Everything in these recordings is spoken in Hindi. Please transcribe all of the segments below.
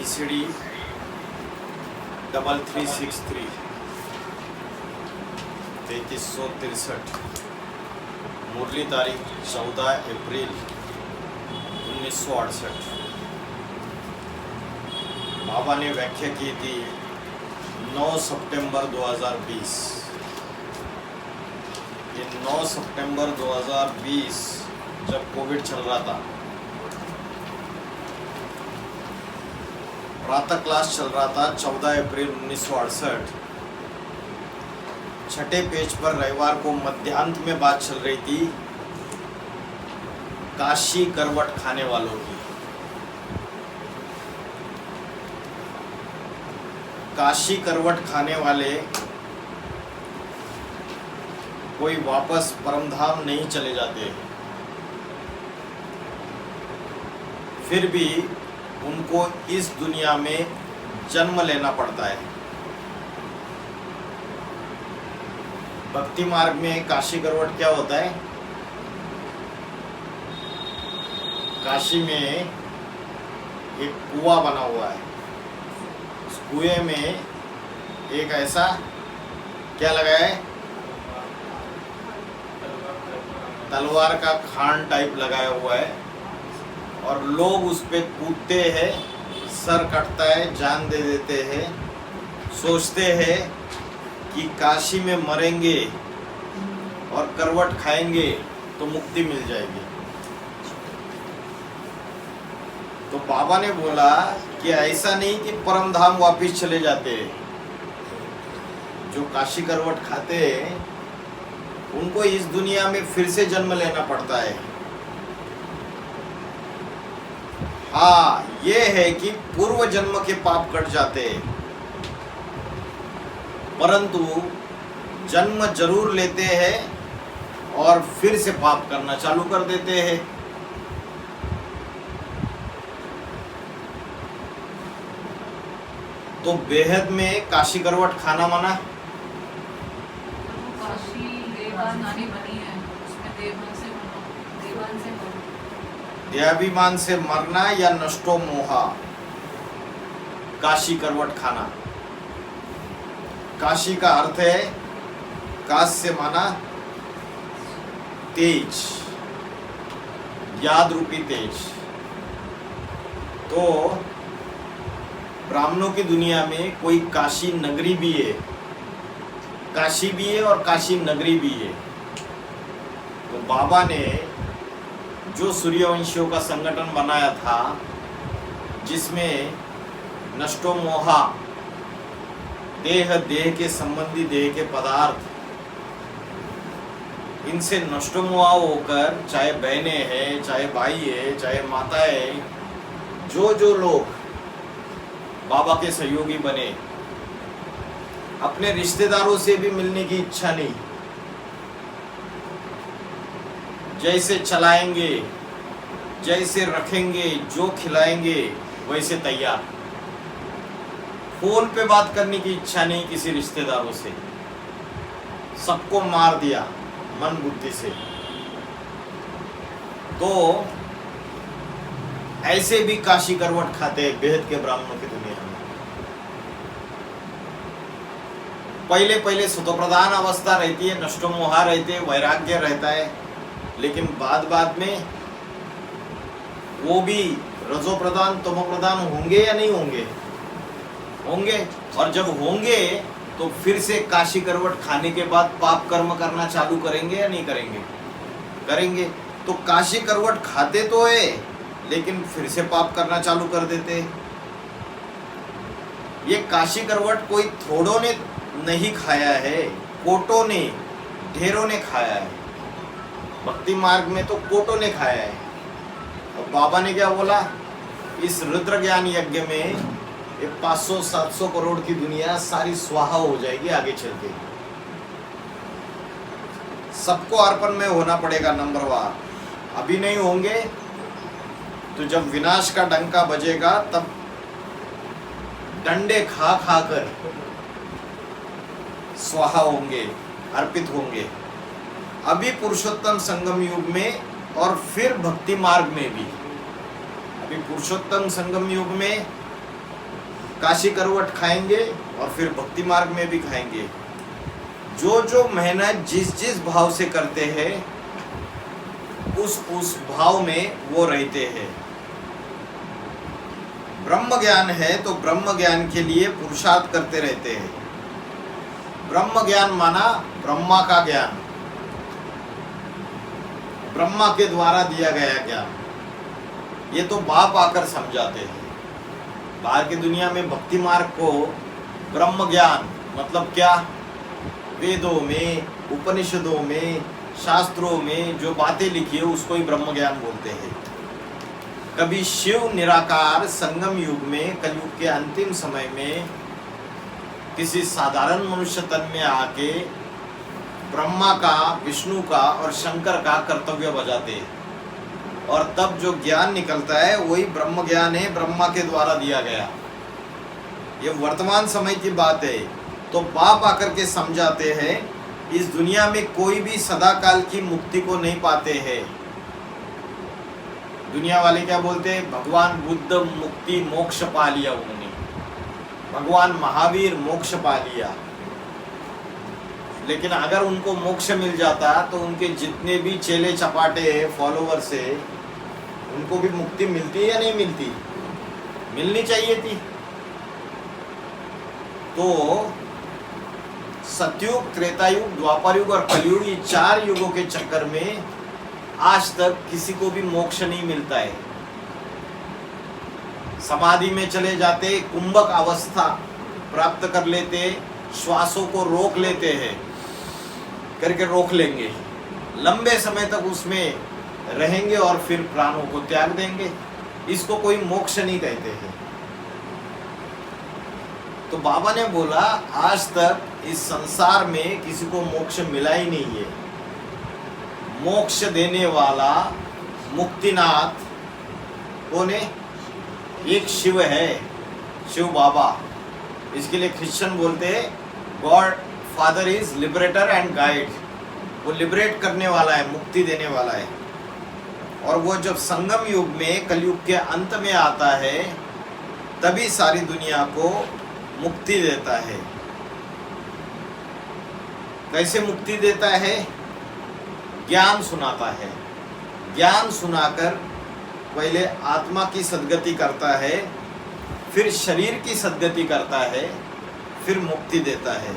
BCD 3363 3363। मुरली तारीख 14 अप्रैल 1968। बाबा ने व्याख्या की थी 9 सितंबर 2020। ये 9 सितंबर 2020 जब कोविड चल रहा था, प्रातः क्लास चल रहा था 14 अप्रैल 1968। छठे पेज पर रविवार को मध्यांत में बात चल रही थी काशी करवट खाने वालों की। काशी करवट खाने वाले कोई वापस परमधाम नहीं चले जाते, फिर भी उनको इस दुनिया में जन्म लेना पड़ता है। भक्ति मार्ग में काशी करवट क्या होता है? काशी में एक कुआं बना हुआ है। उस कुएं में एक ऐसा क्या लगा है, तलवार का खान टाइप लगाया हुआ है, और लोग उस पे कूदते हैं, सर कटता है, जान दे देते हैं, सोचते हैं कि काशी में मरेंगे और करवट खाएंगे तो मुक्ति मिल जाएगी। तो बाबा ने बोला कि ऐसा नहीं कि परमधाम वापिस चले जाते। जो काशी करवट खाते हैं उनको इस दुनिया में फिर से जन्म लेना पड़ता है। हाँ, ये है कि पूर्व जन्म के पाप कट जाते हैं, परंतु जन्म जरूर लेते हैं और फिर से पाप करना चालू कर देते हैं। तो बेहद में काशी करवट खाना मना। काशी देवान नानी बनी है, उसमें देवान से मरो। देहाभिमान से मरना या नष्टो मोहा, काशी करवट खाना। काशी का अर्थ है, काश से माना तेज, याद रूपी तेज। तो ब्राह्मणों की दुनिया में कोई काशी नगरी भी है, काशी भी है और काशी नगरी भी है। तो बाबा ने जो सूर्यवंशियों का संगठन बनाया था, जिसमें नष्टो मोहा, देह के संबंधी देह के पदार्थ, इनसे नष्टो मोहा होकर, चाहे बहनें हैं, चाहे भाई है, चाहे माता है, जो लोग बाबा के सहयोगी बने, अपने रिश्तेदारों से भी मिलने की इच्छा नहीं, जैसे चलाएंगे, जैसे रखेंगे, जो खिलाएंगे वैसे तैयार। फोन पे बात करने की इच्छा नहीं किसी रिश्तेदारों से, सबको मार दिया मन बुद्धि से। तो ऐसे भी काशी करवट खाते हैं बेहद के ब्राह्मणों की दुनिया में। पहले सतोप्रधान अवस्था रहती है, नष्टो मोहा रहते हैं, वैराग्य रहता है, लेकिन बाद में वो भी रजो प्रधान तमो प्रधान होंगे या नहीं होंगे? होंगे। और जब होंगे तो फिर से काशी करवट खाने के बाद पाप कर्म करना चालू करेंगे या नहीं करेंगे? करेंगे। तो काशी करवट खाते तो है, लेकिन फिर से पाप करना चालू कर देते। ये काशी करवट कोई थोड़ों ने नहीं खाया है, कोटों ने, ढेरों ने खाया है। भक्ति मार्ग में तो कोटों ने खाया है। और बाबा ने क्या बोला, इस रुद्र ज्ञान यज्ञ में ये 500-700 करोड़ की दुनिया सारी स्वाहा हो जाएगी आगे चल के। सबको अर्पण में होना पड़ेगा नंबरवार। अभी नहीं होंगे तो जब विनाश का डंका बजेगा तब डंडे खा कर स्वाहा होंगे, अर्पित होंगे। अभी पुरुषोत्तम संगम युग में और फिर भक्ति मार्ग में भी। अभी पुरुषोत्तम संगम युग में काशी करवट खाएंगे और फिर भक्ति मार्ग में भी खाएंगे। जो जो मेहनत जिस जिस भाव से करते हैं उस भाव में वो रहते हैं। ब्रह्म ज्ञान है तो ब्रह्म ज्ञान के लिए पुरुषार्थ करते रहते हैं। ब्रह्म ज्ञान माना ब्रह्मा का ज्ञान, ब्रह्मा के द्वारा दिया गया ज्ञान। ये तो बाप आकर समझाते हैं। बाहर की दुनिया में भक्ति मार्ग को ब्रह्म ज्ञान मतलब क्या? वेदों में, उपनिषदों में, शास्त्रों में जो बातें लिखी है उसको ही ब्रह्म ज्ञान बोलते हैं। कभी शिव निराकार संगम युग में, कलयुग के अंतिम समय में किसी साधारण मनुष्य तन में आके ब्रह्मा का, विष्णु का और शंकर का कर्तव्य बजाते हैं और तब जो ज्ञान निकलता है वही ब्रह्म ज्ञान है, ब्रह्मा के द्वारा दिया गया। ये वर्तमान समय की बात है। तो बाप आकर के समझाते हैं इस दुनिया में कोई भी सदा काल की मुक्ति को नहीं पाते हैं। दुनिया वाले क्या बोलते हैं? भगवान बुद्ध मुक्ति मोक्ष पा लिया उन्होंने, भगवान महावीर मोक्ष पा लिया। लेकिन अगर उनको मोक्ष मिल जाता तो उनके जितने भी चेले चपाटे फॉलोवर्स है उनको भी मुक्ति मिलती या नहीं मिलती? मिलनी चाहिए थी। तो सतयुग, त्रेतायुग, द्वापर युग और कलयुग, ये 4 युगों के चक्कर में आज तक किसी को भी मोक्ष नहीं मिलता है। समाधि में चले जाते, कुंभक अवस्था प्राप्त कर लेते, श्वासों को रोक लेते हैं, करके रोक लेंगे, लंबे समय तक उसमें रहेंगे और फिर प्राणों को त्याग देंगे। इसको कोई मोक्ष नहीं कहते हैं। तो बाबा ने बोला आज तक इस संसार में किसी को मोक्ष मिला ही नहीं है। मोक्ष देने वाला मुक्तिनाथ कौन है? एक शिव है, शिव बाबा। इसके लिए क्रिश्चियन बोलते हैं God father is liberator and guide. वो लिबरेट करने वाला है, मुक्ति देने वाला है। और वो जब संगम युग में, कलयुग के अंत में आता है तभी सारी दुनिया को मुक्ति देता है। कैसे मुक्ति देता है? ज्ञान सुनाता है। ज्ञान सुनाकर पहले आत्मा की सद्गति करता है, फिर शरीर की सद्गति करता है, फिर मुक्ति देता है।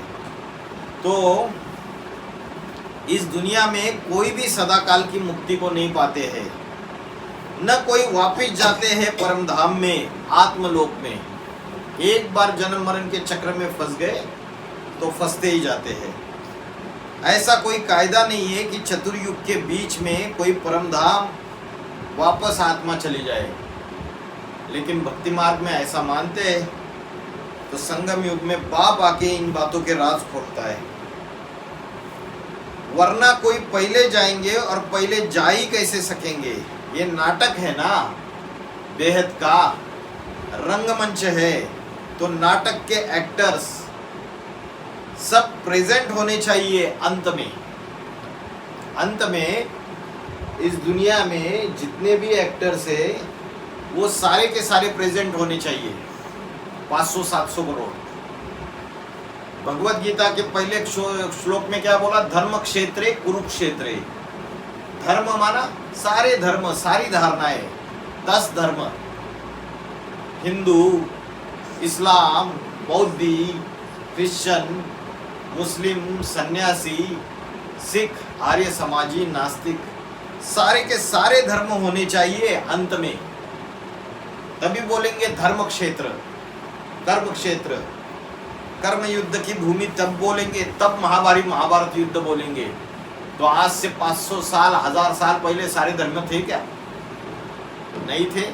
तो इस दुनिया में कोई भी सदा काल की मुक्ति को नहीं पाते हैं, न कोई वापिस जाते हैं परम धाम में, आत्मलोक में। एक बार जन्म मरण के चक्र में फंस गए तो फंसते ही जाते हैं। ऐसा कोई कायदा नहीं है कि चतुर्युग के बीच में कोई परम धाम वापस आत्मा चली जाए। लेकिन भक्ति मार्ग में ऐसा मानते हैं। तो संगम युग में बाप आके इन बातों के राज खोलता है। वरना कोई पहले जाएंगे और पहले जा ही कैसे सकेंगे? ये नाटक है ना, बेहद का रंगमंच है। तो नाटक के एक्टर्स सब प्रेजेंट होने चाहिए। अंत में इस दुनिया में जितने भी एक्टर्स है वो सारे के सारे प्रेजेंट होने चाहिए। 500-700 करोड़। भगवत गीता के पहले श्लोक में क्या बोला? धर्म क्षेत्रे कुरुक्षेत्रे। धर्म माना सारे धर्म, सारी धारणाएं, 10 धर्म, हिंदू, इस्लाम, बौद्धी, क्रिश्चियन, मुस्लिम, सन्यासी, सिख, आर्य समाजी, नास्तिक, सारे के सारे धर्म होने चाहिए अंत में। तभी बोलेंगे धर्म क्षेत्र, कर्म क्षेत्र, कर्म युद्ध की भूमि तब बोलेंगे, तब महाभारत युद्ध बोलेंगे। तो आज से 500 साल, 1000 साल पहले सारे धर्म थे क्या? नहीं थे।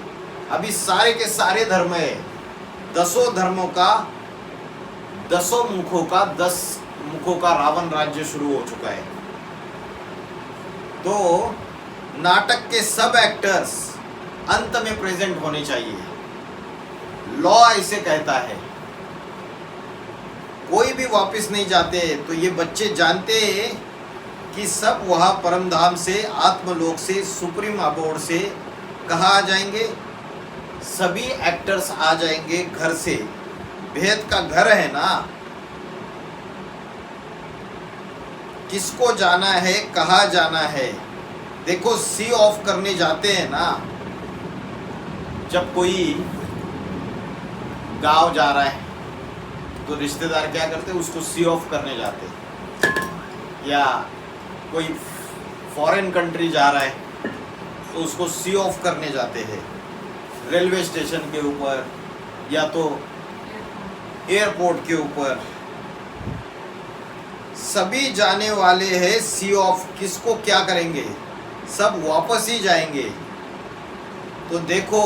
अभी सारे के सारे धर्म है। 10 धर्मों का, 10 मुखों का, 10 मुखों का रावण राज्य शुरू हो चुका है। तो नाटक के सब एक्टर्स अंत में प्रेजेंट होने चाहिए। लॉ ऐसे कहता है। कोई भी वापस नहीं जाते। तो ये बच्चे जानते हैं कि सब वहाँ परम धाम से, आत्मलोक से, सुप्रीम अबोर्ड से कहाँ आ जाएंगे? सभी एक्टर्स आ जाएंगे घर से, भेद का घर है ना, किसको जाना है, कहाँ जाना है। देखो सी ऑफ करने जाते हैं ना, जब कोई गांव जा रहा है तो रिश्तेदार क्या करते हैं, उसको सी ऑफ करने जाते हैं। या कोई फॉरेन कंट्री जा रहा है तो उसको सी ऑफ करने जाते हैं, रेलवे स्टेशन के ऊपर या तो एयरपोर्ट के ऊपर। सभी जाने वाले हैं सी ऑफ, किसको क्या करेंगे, सब वापस ही जाएंगे। तो देखो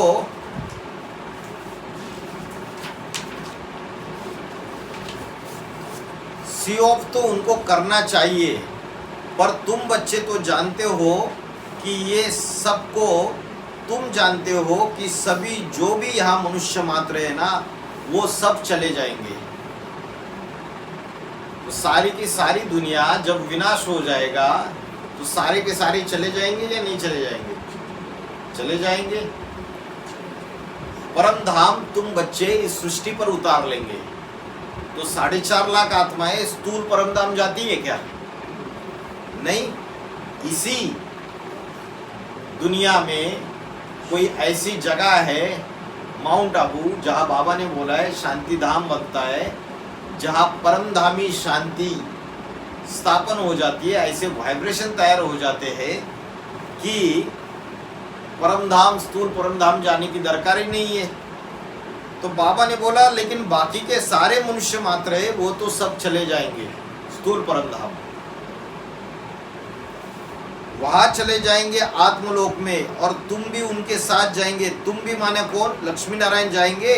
सी ऑफ तो उनको करना चाहिए, पर तुम बच्चे तो जानते हो कि ये सबको, तुम जानते हो कि सभी जो भी यहाँ मनुष्य मात्र है ना, वो सब चले जाएंगे। तो सारी की सारी दुनिया जब विनाश हो जाएगा तो सारे के सारे चले जाएंगे या नहीं चले जाएंगे? चले जाएंगे। परम धाम तुम बच्चे इस सृष्टि पर उतार लेंगे तो 4.5 लाख आत्माएं स्थूल परम धाम जाती है क्या? नहीं। इसी दुनिया में कोई ऐसी जगह है माउंट आबू, जहां बाबा ने बोला है शांति धाम बनता है, जहां परमधामी शांति स्थापन हो जाती है। ऐसे वाइब्रेशन तैयार हो जाते हैं कि परमधाम, स्थूल परमधाम जाने की दरकार ही नहीं है। तो बाबा ने बोला लेकिन बाकी के सारे मनुष्य मात्र है वो तो सब चले जाएंगे स्थूल परमधाम, वहां चले जाएंगे आत्मलोक में, और तुम भी उनके साथ जाएंगे। तुम भी माने कौन? लक्ष्मी नारायण जाएंगे।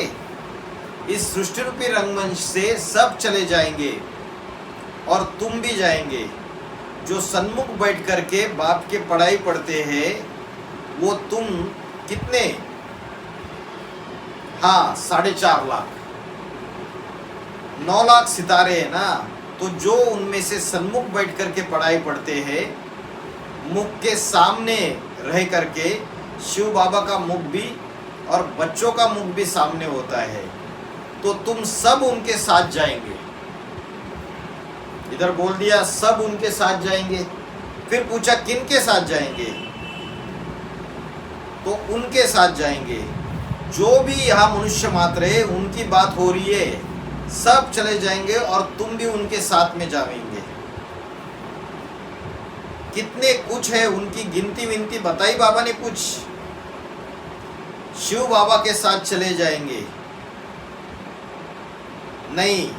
इस सृष्टि रूपी रंगमंच से सब चले जाएंगे और तुम भी जाएंगे। जो सन्मुख बैठ करके बाप के पढ़ाई पढ़ते हैं वो तुम कितने? हाँ, 4.5 लाख, 9 लाख सितारे हैं ना। तो जो उनमें से सन्मुख बैठ करके पढ़ाई पढ़ते हैं, मुख के सामने रह करके, शिव बाबा का मुख भी और बच्चों का मुख भी सामने होता है, तो तुम सब उनके साथ जाएंगे। इधर बोल दिया सब उनके साथ जाएंगे। फिर पूछा किन के साथ जाएंगे? तो उनके साथ जाएंगे जो भी यहाँ मनुष्य मात्र है, उनकी बात हो रही है, सब चले जाएंगे और तुम भी उनके साथ में जाएंगे। कितने कुछ है, उनकी गिनती विनती बताई बाबा ने कुछ। शिव बाबा के साथ चले जाएंगे नहीं,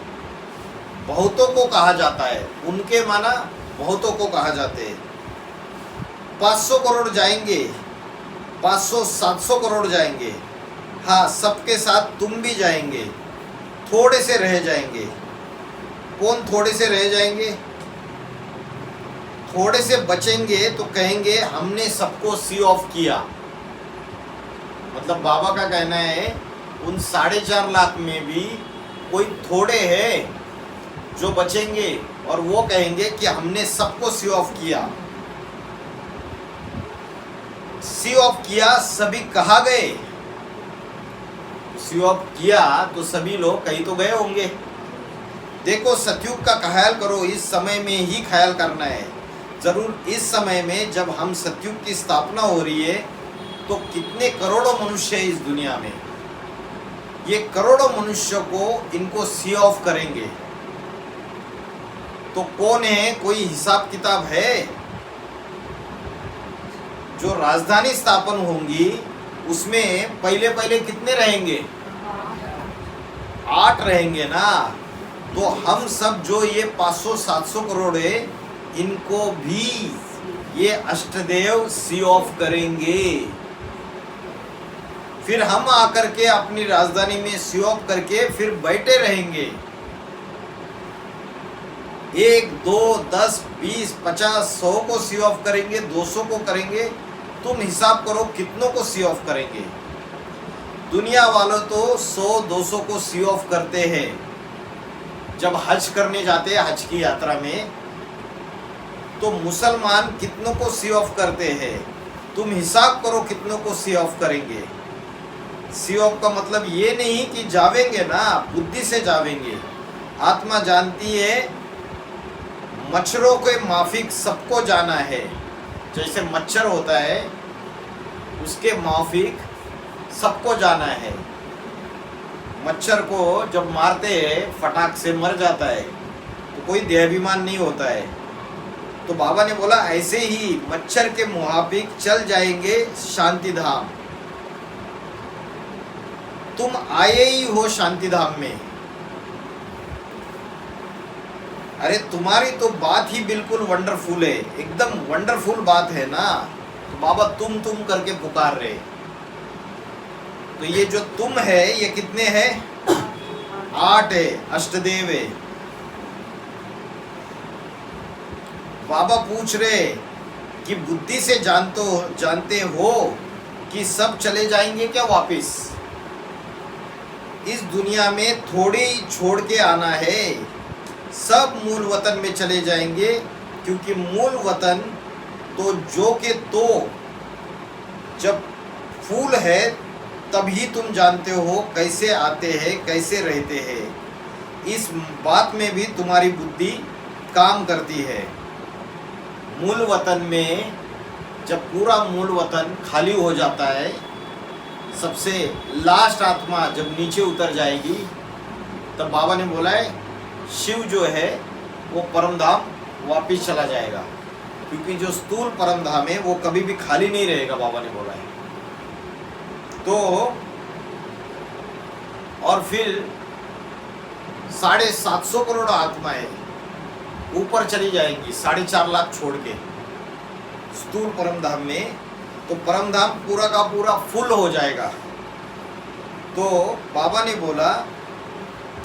बहुतों को कहा जाता है, उनके माना बहुतों को कहा जाते हैं। 500 करोड़ जाएंगे, 500-700 करोड़ जाएंगे। हाँ, सबके साथ तुम भी जाएंगे। थोड़े से रह जाएंगे। कौन थोड़े से रह जाएंगे? थोड़े से बचेंगे तो कहेंगे हमने सबको सी ऑफ किया। मतलब बाबा का कहना है उन 4.5 लाख में भी कोई थोड़े हैं जो बचेंगे और वो कहेंगे कि हमने सबको सी ऑफ किया। सी ऑफ किया, सभी कहाँ गए? सी ऑफ किया तो सभी लोग कहीं तो गए होंगे। देखो सतयुग का ख्याल करो, इस समय में ही ख्याल करना है। जरूर इस समय में जब हम सतयुग की स्थापना हो रही है तो कितने करोड़ों मनुष्य है इस दुनिया में। ये करोड़ों मनुष्य को इनको सी ऑफ करेंगे तो कौन है? कोई हिसाब किताब है? जो राजधानी स्थापन होंगी उसमें पहले पहले कितने रहेंगे? 8 रहेंगे ना। तो हम सब जो ये 500-700 करोड़ है, इनको भी ये अष्टदेव सी ऑफ करेंगे। फिर हम आकर के अपनी राजधानी में सी ऑफ करके फिर बैठे रहेंगे। 1, 2, 10, 20, 50, 100 को सी ऑफ करेंगे, 200 को करेंगे। तुम हिसाब करो कितनों को सी ऑफ करेंगे। दुनिया वालों तो 100-200 को सी ऑफ करते हैं। जब हज करने जाते हैं, हज की यात्रा में, तो मुसलमान कितनों को सी ऑफ करते हैं? तुम हिसाब करो कितनों को सी ऑफ करेंगे। सी ऑफ का मतलब ये नहीं कि जावेंगे ना, बुद्धि से जावेंगे। आत्मा जानती है मच्छरों के माफिक सबको जाना है। जैसे मच्छर होता है उसके माफिक सबको जाना है। मच्छर को जब मारते हैं फटाक से मर जाता है तो कोई देहाभिमान नहीं होता है। तो बाबा ने बोला ऐसे ही मच्छर के मुहाफिक चल जाएंगे शांति धाम। तुम आए ही हो शांति धाम में। अरे तुम्हारी तो बात ही बिल्कुल वंडरफुल है, एकदम वंडरफुल बात है ना। तो बाबा तुम करके पुकार रहे। तो ये जो तुम है ये कितने हैं? 8 है, अष्टदेव है। बाबा पूछ रहे कि बुद्धि से जानते हो कि सब चले जाएंगे क्या वापिस? इस दुनिया में थोड़े ही छोड़ के आना है, सब मूल वतन में चले जाएंगे। क्योंकि मूल वतन तो जो के तो जब फूल है तभी तुम जानते हो कैसे आते हैं कैसे रहते हैं। इस बात में भी तुम्हारी बुद्धि काम करती है। मूल वतन में जब पूरा मूल वतन खाली हो जाता है, सबसे लास्ट आत्मा जब नीचे उतर जाएगी, तब बाबा ने बोला है शिव जो है वो परम धाम वापिस चला जाएगा। क्योंकि जो स्थूल परम धाम है वो कभी भी खाली नहीं रहेगा, बाबा ने बोला है। तो और फिर 750 करोड़ आत्माएं ऊपर चली जाएंगी 4.5 लाख छोड़ के स्थूल परम धाम में। तो परम धाम पूरा का पूरा फुल हो जाएगा। तो बाबा ने बोला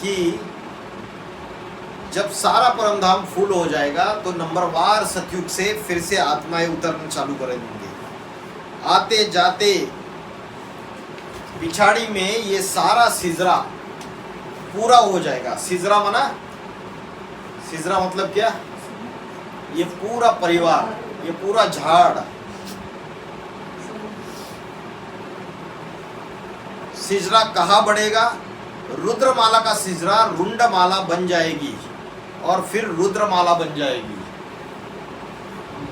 कि जब सारा परम धाम फुल हो जाएगा तो नंबरवार सतयुग से फिर से आत्माएं उतरना चालू कर देंगे। आते जाते पिछाड़ी में ये सारा सिजरा पूरा हो जाएगा। सिजरा माना, सिजरा मतलब क्या? ये पूरा परिवार, ये पूरा झाड़। सिजरा कहाँ बढ़ेगा? रुद्रमाला का सिजरा रुंडमाला बन जाएगी और फिर रुद्रमाला बन जाएगी।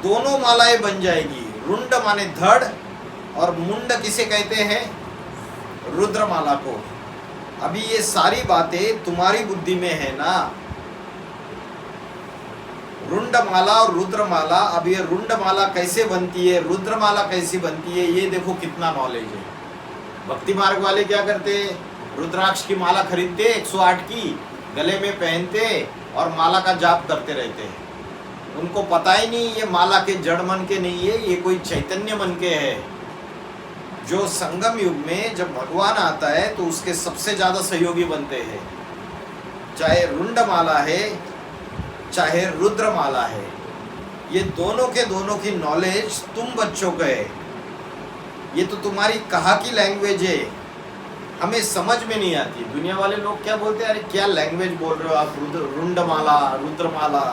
दोनों मालाएं बन जाएगी। रुंड माने धड़ और मुंड किसे कहते हैं? रुद्रमाला को। अभी ये सारी बातें तुम्हारी बुद्धि में है ना। रुंडमाला और रुद्रमाला, अब ये रुंडमाला कैसे बनती है, रुद्रमाला कैसी बनती है, ये देखो कितना नॉलेज है। भक्ति मार्ग वाले क्या करते हैं? रुद्राक्ष की माला खरीदते 108 की, गले में पहनते और माला का जाप करते रहते हैं। उनको पता ही नहीं ये माला के जड़ मन के नहीं है, ये कोई चैतन्य मन के है। जो संगम युग में जब भगवान आता है तो उसके सबसे ज़्यादा सहयोगी बनते हैं। चाहे रुंडमाला है चाहे रुद्रमाला है, ये दोनों के दोनों की नॉलेज तुम बच्चों को है। ये तो तुम्हारी कहा की लैंग्वेज है, हमें समझ में नहीं आती। दुनिया वाले लोग क्या बोलते हैं, अरे क्या लैंग्वेज बोल रहे हो आप, रुंडमाला रुद्रमाला।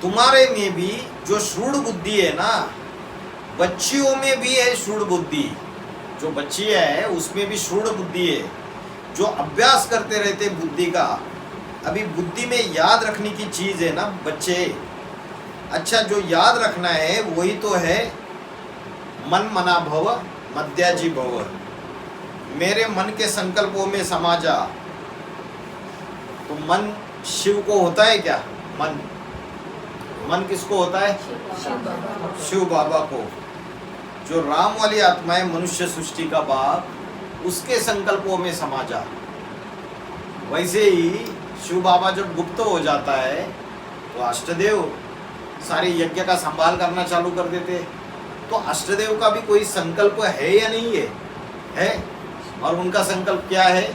तुम्हारे में भी जो शूड बुद्धि है ना, बच्चियों में भी है शूड बुद्धि। जो बच्ची है उसमें भी शूड बुद्धि है, जो अभ्यास करते रहते बुद्धि का। अभी बुद्धि में याद रखने की चीज़ है ना बच्चे। अच्छा, जो याद रखना है वही तो है मन मना भव मध्याजी भव। मेरे मन के संकल्पों में समा जा। तो मन शिव को होता है क्या? मन किसको होता है? शिव बाबा को। जो राम वाली आत्मा है, मनुष्य सृष्टि का बाप, उसके संकल्पों में समा जा। वैसे ही शिव बाबा जब गुप्त हो जाता है तो अष्टदेव सारे यज्ञ का संभाल करना चालू कर देते। तो अष्टदेव का भी कोई संकल्प है या नहीं है? और उनका संकल्प क्या है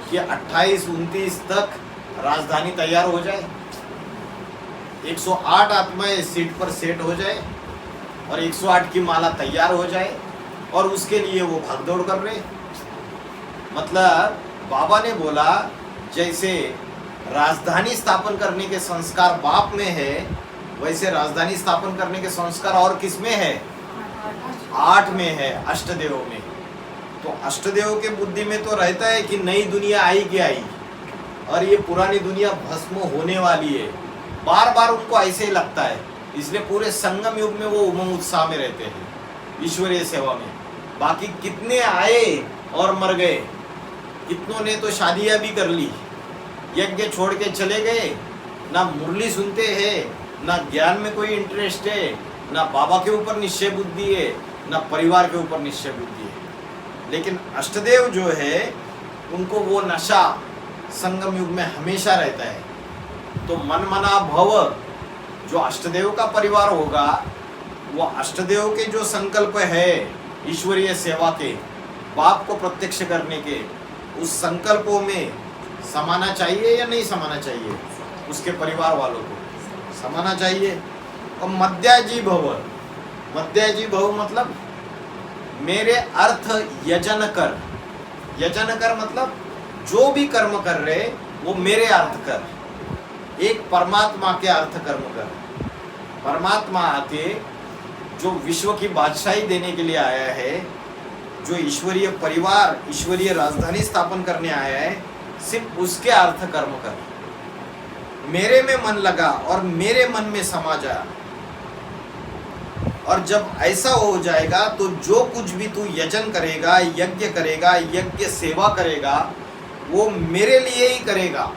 कि 28-29 तक राजधानी तैयार हो जाए, 108 आत्माएं सीट पर सेट हो जाए और 108 की माला तैयार हो जाए, और उसके लिए वो भागदौड़ कर रहे। मतलब बाबा ने बोला जैसे राजधानी स्थापन करने के संस्कार बाप में है, वैसे राजधानी स्थापन करने के संस्कार और किस में है? 8 में है, अष्टदेव में। तो अष्टदेव के बुद्धि में तो रहता है कि नई दुनिया आई कि आई, और ये पुरानी दुनिया भस्म होने वाली है। बार बार उनको ऐसे ही लगता है, इसलिए पूरे संगम युग में वो उमंग उत्साह में रहते हैं ईश्वरीय सेवा में। बाकी कितने आए और मर गए, कितनों ने तो शादियां भी कर ली, यज्ञ छोड़ के चले गए, ना मुरली सुनते हैं, ना ज्ञान में कोई इंटरेस्ट है, ना बाबा के ऊपर निश्चय बुद्धि है, ना परिवार के ऊपर निश्चय बुद्धि है। लेकिन अष्टदेव जो है उनको वो नशा संगम युग में हमेशा रहता है। तो मन मना भव जो अष्टदेव का परिवार होगा, वो अष्टदेव के जो संकल्प है ईश्वरीय सेवा के, बाप को प्रत्यक्ष करने के, उस संकल्पों में समाना चाहिए या नहीं समाना चाहिए? उसके परिवार वालों को समाना चाहिए। और मध्याजी भव, मध्याजी भव मतलब मेरे अर्थ यजन कर। यजन कर मतलब जो भी कर्म कर रहे वो मेरे अर्थ कर, एक परमात्मा के अर्थ कर्म कर। परमात्मा आके जो विश्व की बादशाही देने के लिए आया है, जो ईश्वरीय परिवार, ईश्वरीय राजधानी स्थापन करने आया है, सिर्फ उसके अर्थ कर्म कर। मेरे में मन लगा और मेरे मन में समा जा। और जब ऐसा हो जाएगा तो जो कुछ भी तू यजन करेगा, यज्ञ करेगा, यज्ञ सेवा करेगा, वो मेरे लिए ही करेगा।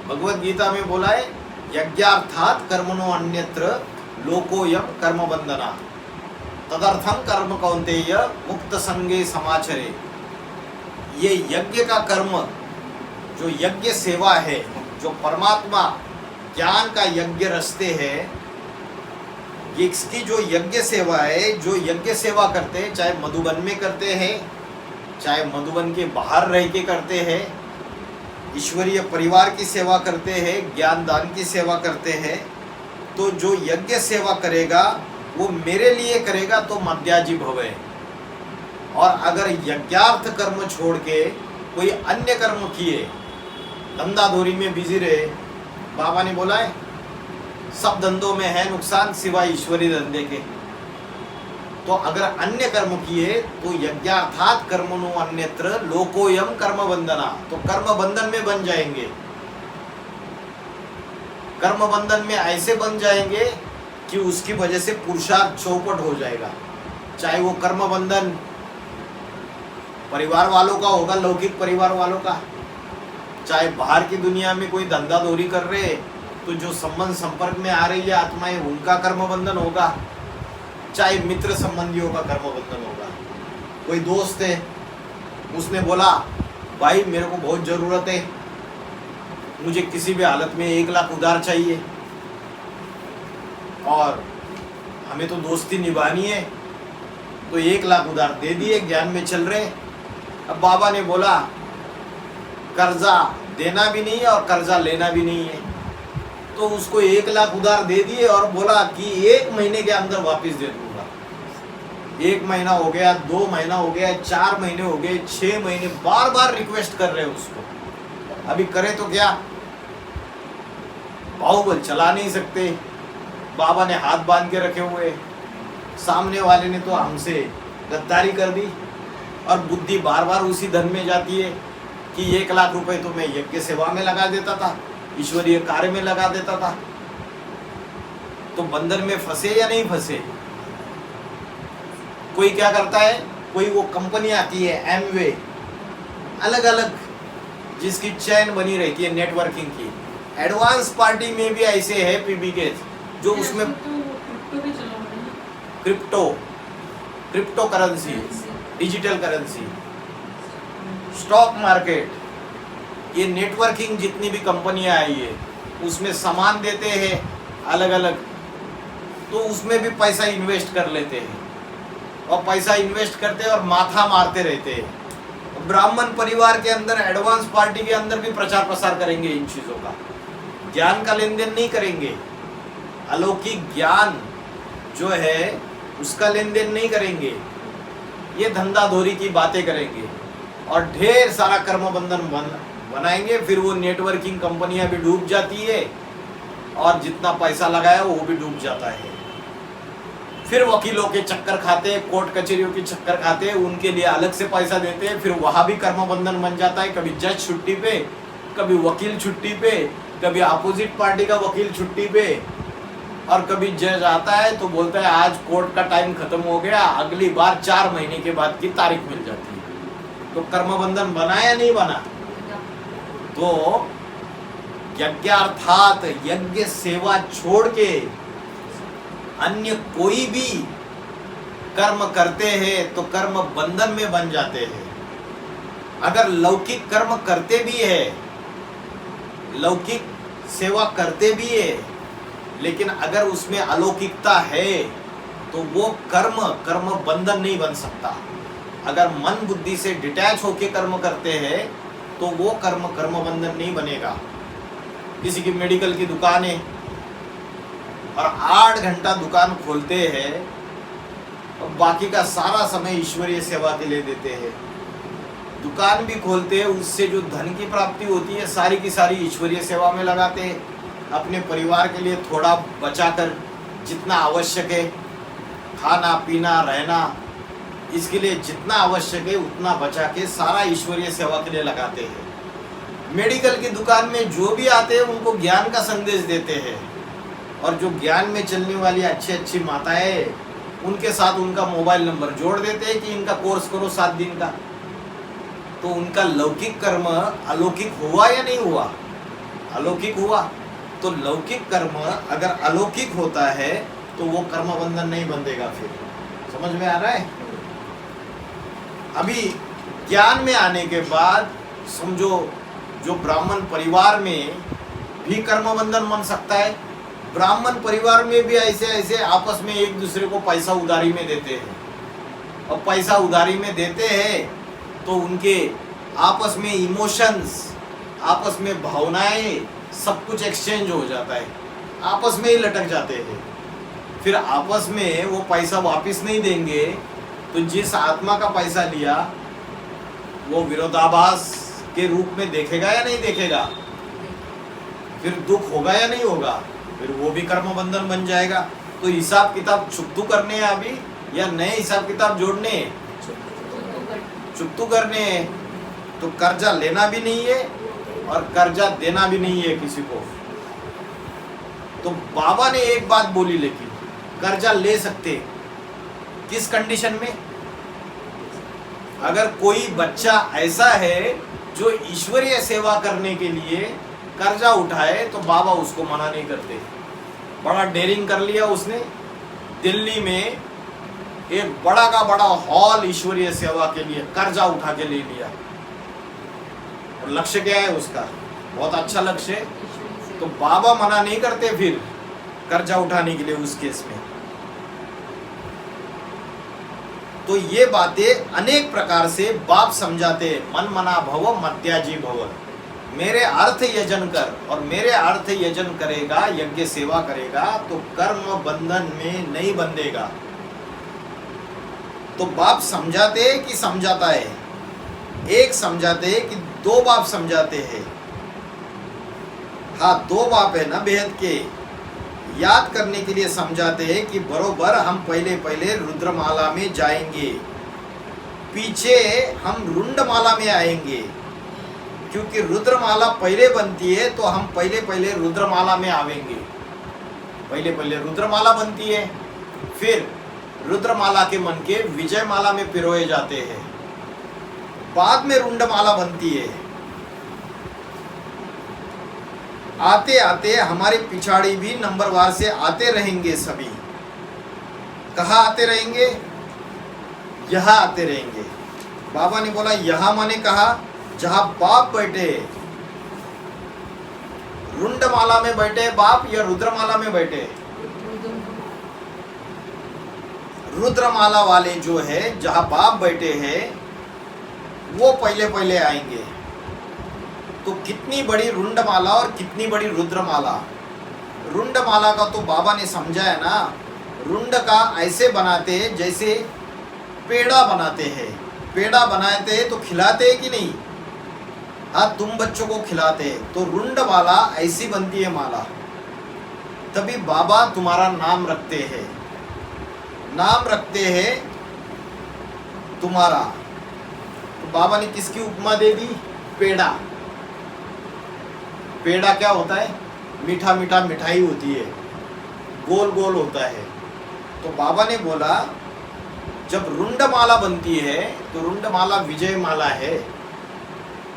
भगवत गीता में बोला है, यज्ञार्थात कर्मणो अन्यत्र लोकोयम कर्म बंधना तदर्थम कर्म कौन्तेय मुक्त संगे समाचरे। ये यज्ञ का कर्म, जो यज्ञ सेवा है, जो परमात्मा ज्ञान का यज्ञ रचते हैं, इसकी जो यज्ञ सेवा है, जो यज्ञ सेवा करते हैं, चाहे मधुबन में करते हैं, चाहे मधुबन के बाहर रह के करते हैं, ईश्वरीय परिवार की सेवा करते हैं, ज्ञान दान की सेवा करते हैं, तो जो यज्ञ सेवा करेगा वो मेरे लिए करेगा, तो मध्याजी भव है। और अगर यज्ञार्थ कर्म छोड़ के कोई अन्य कर्म किए, धंधाधोरी में बिजी रहे, बाबा ने बोला है सब धंधों में है नुकसान सिवाय ईश्वरी धंधे के। तो अगर अन्य कर्म किए तो यज्ञार्थात कर्मणो अन्यत्र लोकोयम कर्म बंधना, तो कर्म बंधन में बन जाएंगे। कर्म बंधन में ऐसे बन जाएंगे कि उसकी वजह से पुरुषार्थ चौपट हो जाएगा। चाहे वो कर्म बंधन परिवार वालों का होगा, लौकिक परिवार वालों का, चाहे बाहर की दुनिया में कोई धंधा दौरी कर रहे तो जो संबंध संपर्क में आ रही है आत्माएं, उनका कर्म बंधन होगा, चाहे मित्र संबंधियों का कर्म बंधन होगा। कोई दोस्त है, उसने बोला भाई मेरे को बहुत ज़रूरत है, मुझे किसी भी हालत में 1 लाख उधार चाहिए और हमें तो दोस्ती निभानी है, तो 1 लाख उधार दे दिए, ज्ञान में चल रहे। अब बाबा ने बोला कर्जा देना भी नहीं है और कर्जा लेना भी नहीं है, तो उसको 1 लाख उधार दे दिए और बोला कि 1 महीने के अंदर वापस दे दूंगा। 1 महीना हो गया, 2 महीना हो गया, 4 महीने हो गए, 6 महीने, बार बार रिक्वेस्ट कर रहे हैं उसको। अभी करे तो क्या, बाहुबल चला नहीं सकते, बाबा ने हाथ बांध के रखे हुए, सामने वाले ने तो हमसे गद्दारी कर दी, और बुद्धि बार बार उसी धन में जाती है कि 1 लाख रुपए तो मैं यज्ञ सेवा में लगा देता था, ईश्वरीय कार्य में लगा देता था। तो बंधन में फंसे या नहीं फंसे? कोई क्या करता है, कोई वो कंपनी आती है एमवे, अलग अलग जिसकी चैन बनी रहती है नेटवर्किंग की। एडवांस पार्टी में भी ऐसे है पीबी के, जो उसमें crypto currency, digital currency, stock market, ये नेटवर्किंग जितनी भी कंपनियां आई है उसमें सामान देते हैं अलग अलग, तो उसमें भी पैसा इन्वेस्ट कर लेते हैं और पैसा इन्वेस्ट करते हैं और माथा मारते रहते हैं। ब्राह्मण परिवार के अंदर, एडवांस पार्टी के अंदर भी प्रचार प्रसार करेंगे इन चीज़ों का, ज्ञान का लेन देन नहीं करेंगे, अलौकिक ज्ञान जो है उसका लेन देन नहीं करेंगे, ये धंधाधोरी की बातें करेंगे और ढेर सारा कर्म बंधन बनाएंगे। फिर वो नेटवर्किंग कंपनियां भी डूब जाती है और जितना पैसा लगाया वो भी डूब जाता है। फिर वकीलों के चक्कर खाते, कोर्ट कचहरियों के चक्कर खाते, उनके लिए अलग से पैसा देते, फिर वहां भी कर्म बंधन बन जाता है। कभी जज छुट्टी पे, कभी वकील छुट्टी पे, कभी अपोजिट पार्टी का वकील छुट्टी पे, और कभी जज आता है तो बोलता है आज कोर्ट का टाइम खत्म हो गया, अगली बार 4 महीने के बाद की तारीख मिल जाती है। तो कर्म बंधन बना या नहीं बना? तो यज्ञार्थात यज्ञ सेवा छोड़ के अन्य कोई भी कर्म करते हैं तो कर्म बंधन में बन जाते हैं। अगर लौकिक कर्म करते भी है, लौकिक सेवा करते भी है, लेकिन अगर उसमें अलौकिकता है तो वो कर्म बंधन नहीं बन सकता। अगर मन बुद्धि से डिटैच होके कर्म करते हैं तो वो कर्म बंधन नहीं बनेगा। किसी की मेडिकल की दुकान है और 8 घंटा दुकान खोलते हैं और बाकी का सारा समय ईश्वरीय सेवा के लिए देते हैं। दुकान भी खोलते हैं, उससे जो धन की प्राप्ति होती है सारी की सारी ईश्वरीय सेवा में लगाते हैं। अपने परिवार के लिए थोड़ा बचाकर, जितना आवश्यक है, खाना पीना रहना, इसके लिए जितना आवश्यक है उतना बचा के सारा ईश्वरीय सेवा के लिए लगाते हैं। मेडिकल की दुकान में जो भी आते हैं उनको ज्ञान का संदेश देते हैं, और जो ज्ञान में चलने वाली अच्छी अच्छी माताएं, उनके साथ उनका मोबाइल नंबर जोड़ देते हैं कि इनका कोर्स करो 7 दिन का। तो उनका लौकिक कर्म अलौकिक हुआ या नहीं हुआ? अलौकिक हुआ। तो लौकिक कर्म अगर अलौकिक होता है तो वो कर्म बंधन नहीं बंधेगा। फिर समझ में आ रहा है? अभी ज्ञान में आने के बाद समझो जो ब्राह्मण परिवार में भी कर्म बंधन बन सकता है। ब्राह्मण परिवार में भी ऐसे ऐसे आपस में एक दूसरे को पैसा उधारी में देते हैं, और पैसा उधारी में देते हैं तो उनके आपस में इमोशंस, आपस में भावनाएं, सब कुछ एक्सचेंज हो जाता है, आपस में ही लटक जाते हैं। फिर आपस में वो पैसा वापस नहीं देंगे तो जिस आत्मा का पैसा लिया वो विरोधाभास के रूप में देखेगा या नहीं देखेगा? फिर दुख होगा या नहीं होगा? फिर वो भी कर्म बंधन बन जाएगा। तो हिसाब किताब चुकतू करने हैं अभी, या नए हिसाब किताब जोड़ने हैं? चुकतू करने हैं। तो कर्जा लेना भी नहीं है और कर्जा देना भी नहीं है किसी को। तो बाबा ने एक बात बोली, लेकिन कर्जा ले सकते किस कंडीशन में? अगर कोई बच्चा ऐसा है जो ईश्वरीय सेवा करने के लिए कर्जा उठाए तो बाबा उसको मना नहीं करते। बड़ा डेयरिंग कर लिया उसने, दिल्ली में एक बड़ा का बड़ा हॉल ईश्वरीय सेवा के लिए कर्जा उठा के ले लिया। और लक्ष्य क्या है उसका? बहुत अच्छा लक्ष्य है। तो बाबा मना नहीं करते फिर कर्जा उठाने के लिए उस केस में। तो ये बातें अनेक प्रकार से बाप समझाते हैं। मन मना भव मत्याजी भव, मेरे अर्थ यजन कर, और मेरे अर्थ यजन करेगा, यज्ञ सेवा करेगा तो कर्म बंधन में नहीं बंधेगा। तो बाप समझाते हैं कि समझाता है? एक समझाते हैं कि 2 बाप समझाते हैं? हाँ, 2 बाप है ना बेहद के। याद करने के लिए समझाते हैं कि बरोबर हम पहले रुद्रमाला में जाएंगे, पीछे हम रुंडमाला में आएंगे। क्योंकि रुद्रमाला पहले बनती है तो हम पहले रुद्रमाला में आवेंगे। पहले रुद्रमाला बनती है, फिर रुद्रमाला के मन के विजयमाला में पिरोए जाते हैं, बाद में रुंडमाला बनती है। आते आते हमारे पिछाड़ी भी नंबरवार से आते रहेंगे सभी। कहाँ आते रहेंगे? यहाँ आते रहेंगे। बाबा ने बोला यहाँ माने कहा जहाँ बाप बैठे, रुंडमाला में बैठे बाप या रुद्रमाला में बैठे? रुद्रमाला वाले जो है जहाँ बाप बैठे हैं वो पहले आएंगे। तो कितनी बड़ी रुंडमाला और कितनी बड़ी रुद्रमाला। रुंडमाला का तो बाबा ने समझाया ना, रुंड का ऐसे बनाते जैसे पेड़ा बनाते हैं। पेड़ा बनाते हैं तो खिलाते हैं कि नहीं? हाँ, तुम बच्चों को खिलाते हैं। तो रुंड माला ऐसी बनती है माला, तभी बाबा तुम्हारा नाम रखते हैं। नाम रखते हैं तुम्हारा। तो बाबा ने किसकी उपमा दे दी? पेड़ा। पेड़ा क्या होता है? मीठा मीठा मिठाई होती है, गोल गोल होता है। तो बाबा ने बोला जब रुंड माला बनती है तो रुंड माला विजय माला है।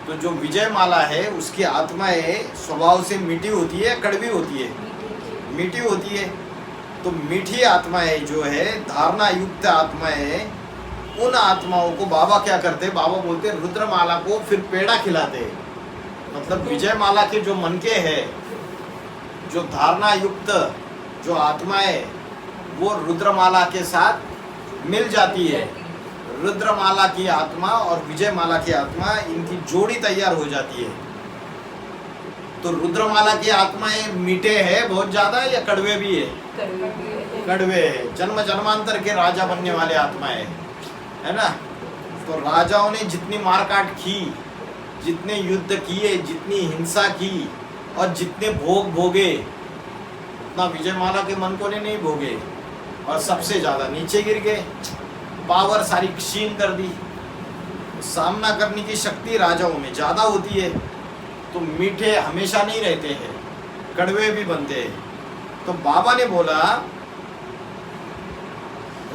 तो जो विजय माला है उसकी आत्माएं स्वभाव से मीठी होती है, कड़वी होती है? मीठी होती है। तो मीठी आत्माएं जो है, धारणा युक्त आत्माएं, उन आत्माओं को बाबा क्या करते? बाबा बोलते रुद्रमाला को फिर पेड़ा खिलाते। मतलब विजय माला के जो मन के है, जो धारणा युक्त जो आत्माएं, वो रुद्रमाला के साथ मिल जाती है। रुद्रमाला की आत्मा और विजय माला की आत्मा, इनकी जोड़ी तैयार हो जाती है। तो रुद्रमाला की आत्माएं मीठे है बहुत ज्यादा या कड़वे भी है? कड़वे है। जन्म जन्मांतर के राजा बनने वाले आत्माएं है ना। तो राजाओं ने जितनी मारकाट की, जितने युद्ध किए, जितनी हिंसा की और जितने भोग भोगे, उतना विजय माला के मन को नहीं भोगे और सबसे ज्यादा नीचे गिर गए। पावर सारी क्षीण कर दी। सामना करने की शक्ति राजाओं में ज्यादा होती है। तो मीठे हमेशा नहीं रहते हैं, कड़वे भी बनते हैं। तो बाबा ने बोला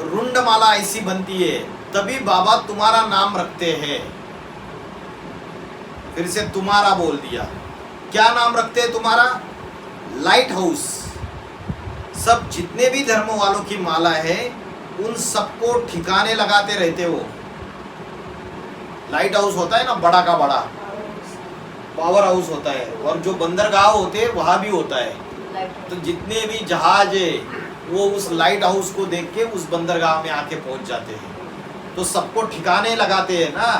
रुंड माला ऐसी बनती है, तभी बाबा तुम्हारा नाम रखते हैं। फिर से तुम्हारा बोल दिया। क्या नाम रखते हैं तुम्हारा? Light house. सब जितने भी धर्म वालों की माला है उन सबको ठिकाने लगाते रहते हो। लाइट हाउस होता है ना, बड़ा का बड़ा पावर हाउस होता है, और जो बंदरगाह होते हैं वहां भी होता है। तो जितने भी जहाज है वो उस लाइट हाउस को देख के उस बंदरगाह में आके पहुंच जाते हैं। तो सबको ठिकाने लगाते हैं ना।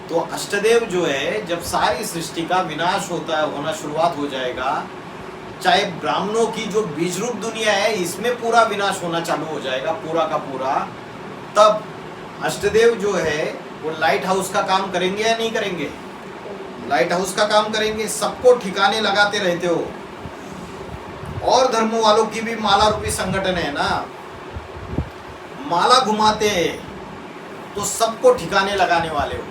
तो अष्टदेव जो है, जब सारी सृष्टि का विनाश होता है, होना शुरुआत हो जाएगा, चाहे ब्राह्मणों की जो बीज रूप दुनिया है इसमें पूरा विनाश होना चालू हो जाएगा, पूरा का पूरा, तब अष्टदेव जो है वो लाइट हाउस का काम करेंगे या नहीं करेंगे? लाइट हाउस का काम करेंगे। सबको ठिकाने लगाते रहते हो। और धर्मों वालों की भी माला रूपी संगठन है ना, माला घुमाते हैं तो सबको ठिकाने लगाने वाले हो।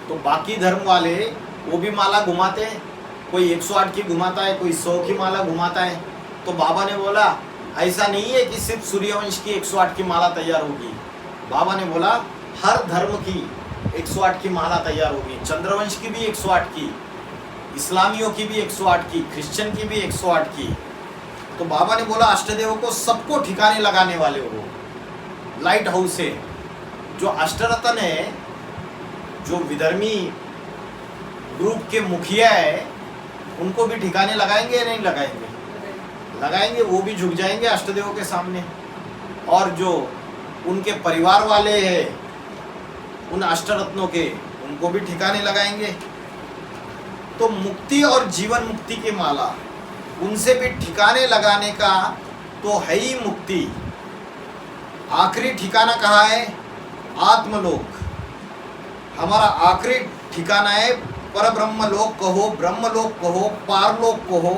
तो बाकी धर्म वाले वो भी माला घुमाते हैं, कोई 108 की घुमाता है, कोई 100 की माला घुमाता है। तो बाबा ने बोला ऐसा नहीं है कि सिर्फ सूर्यवंश की 108 की माला तैयार होगी। बाबा ने बोला हर धर्म की 108 की माला तैयार होगी। चंद्रवंश की भी 108 की, इस्लामियों की भी 108 की, क्रिश्चियन की भी 108 की। तो बाबा ने बोला अष्टदेव को सबको ठिकाने लगाने वाले हो। लाइट हाउस है जो अष्टरत्न है, जो विधर्मी ग्रुप के मुखिया है, उनको भी ठिकाने लगाएंगे या नहीं लगाएंगे? लगाएंगे। वो भी झुक जाएंगे अष्टदेवों के सामने। और जो उनके परिवार वाले हैं उन अष्टरत्नों के, उनको भी ठिकाने लगाएंगे। तो मुक्ति और जीवन मुक्ति की माला, उनसे भी ठिकाने लगाने का तो है ही मुक्ति। आखिरी ठिकाना कहाँ है? आत्मलोक। हमारा आखिरी ठिकाना है परब्रह्म लोक कहो, ब्रह्मलोक कहो, पारलोक कहो।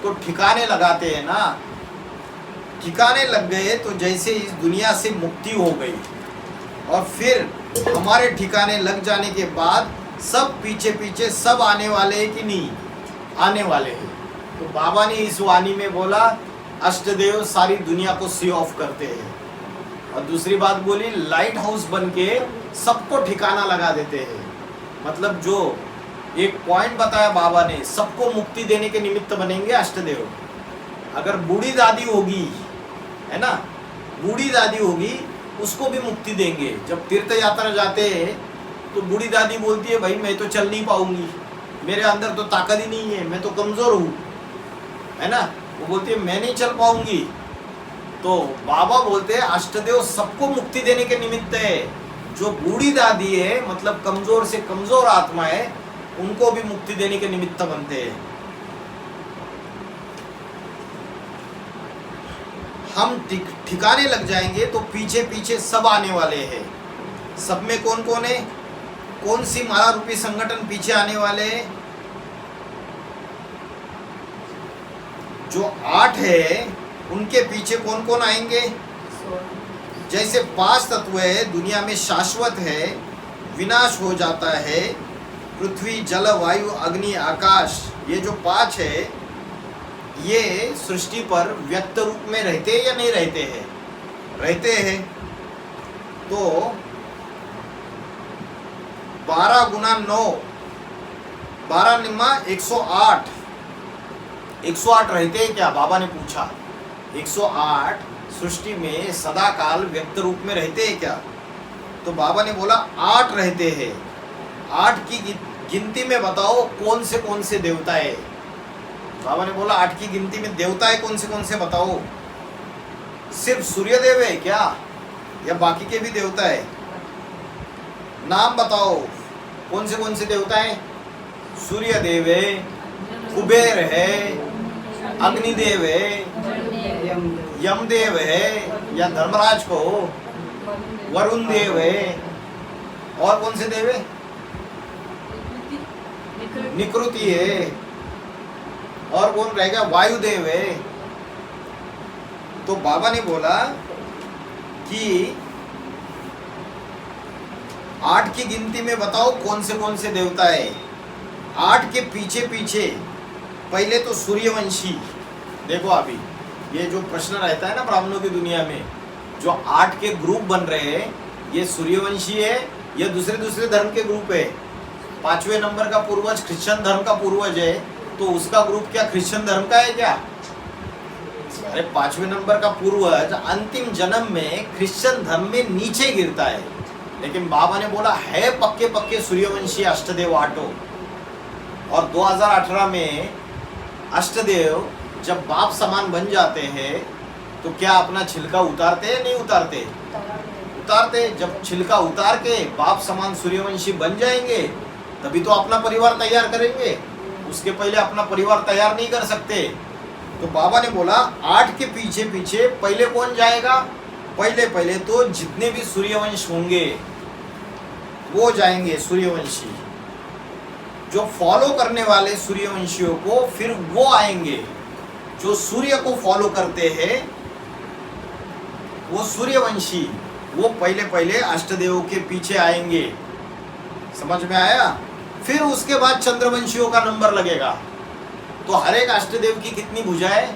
तो ठिकाने लगाते हैं ना। ठिकाने लग गए तो जैसे इस दुनिया से मुक्ति हो गई, और फिर हमारे ठिकाने लग जाने के बाद सब पीछे पीछे सब आने वाले हैं कि नहीं? आने वाले हैं। तो बाबा ने इस वाणी में बोला अष्टदेव सारी दुनिया को सी ऑफ करते हैं। और दूसरी बात बोली लाइट हाउस बन के सबको ठिकाना लगा देते हैं। मतलब जो एक पॉइंट बताया बाबा ने, सबको मुक्ति देने के निमित्त बनेंगे अष्टदेव। अगर बूढ़ी दादी होगी, है ना, बूढ़ी दादी होगी, उसको भी मुक्ति देंगे। जब तीर्थ यात्रा जाते हैं तो बूढ़ी दादी बोलती है भाई मैं तो चल नहीं पाऊंगी, मेरे अंदर तो ताकत ही नहीं है, मैं तो कमजोर हूँ, है ना। वो बोलती है मैं नहीं चल पाऊंगी। तो बाबा बोलते हैं अष्टदेव सबको मुक्ति देने के निमित्त है। जो बूढ़ी दादी है, मतलब कमजोर से कमजोर आत्मा है, उनको भी मुक्ति देने के निमित्त बनते हैं। हम ठिकाने लग जाएंगे तो पीछे पीछे सब आने वाले हैं। सब में कौन कौन है? कौन सी माला रूपी संगठन पीछे आने वाले हैं? जो 8 है उनके पीछे कौन कौन आएंगे? जैसे 5 तत्व है दुनिया में शाश्वत है, विनाश हो जाता है, पृथ्वी जल वायु अग्नि आकाश, ये जो 5 है ये सृष्टि पर व्यक्त रूप में रहते हैं या नहीं रहते हैं? रहते हैं। तो 12 गुना 9, 12 निम्मा 108, 108 रहते हैं क्या? बाबा ने पूछा 108 सृष्टि में सदा काल व्यक्त रूप में रहते हैं क्या? तो बाबा ने बोला 8 रहते हैं। 8 की गिनती में बताओ कौन से देवता है? बाबा ने बोला 8 की गिनती में देवता है कौन से बताओ। सिर्फ सूर्य देव है क्या या बाकी के भी देवता है? नाम बताओ कौन से देवता है? सूर्य देव है, कुबेर है, अग्निदेव है, यमदेव है या धर्मराज को, वरुण देव है, और कौन से देव है? निकृति है, और कौन रहेगा? वायुदेव है। तो बाबा ने बोला कि 8 की गिनती में बताओ कौन से देवता है। 8 के पीछे पहले तो सूर्यवंशी। देखो अभी ये जो प्रश्न रहता है ना ब्राह्मणों की दुनिया में, जो 8 के ग्रुप बन रहे हैं, ये सूर्यवंशी है या दूसरे धर्म के ग्रुप है? 5वें नंबर का पूर्वज क्रिश्चियन धर्म का पूर्वज है, तो उसका ग्रुप क्या क्रिश्चियन धर्म का है क्या? अरे 5वें नंबर का पूर्वज अंतिम जन्म में क्रिश्चियन धर्म में नीचे गिरता है, लेकिन बाबा ने बोला है पक्के सूर्यवंशी अष्टदेव 8। और 2018 में अष्टदेव जब बाप समान बन जाते हैं तो क्या अपना छिलका उतारते हैं नहीं उतारते? उतारते। जब छिलका उतार के बाप समान सूर्यवंशी बन जाएंगे तभी तो अपना परिवार तैयार करेंगे, उसके पहले अपना परिवार तैयार नहीं कर सकते। तो बाबा ने बोला 8 के पीछे पहले कौन जाएगा? पहले तो जितने भी सूर्यवंश होंगे वो जाएंगे सूर्यवंशी। जो फॉलो करने वाले सूर्यवंशियों को फिर वो आएंगे। जो सूर्य को फॉलो करते हैं वो सूर्यवंशी, वो पहले अष्टदेवों के पीछे आएंगे। समझ में आया? फिर उसके बाद चंद्रवंशियों का नंबर लगेगा। तो हर एक अष्टदेव की कितनी भुजाएं?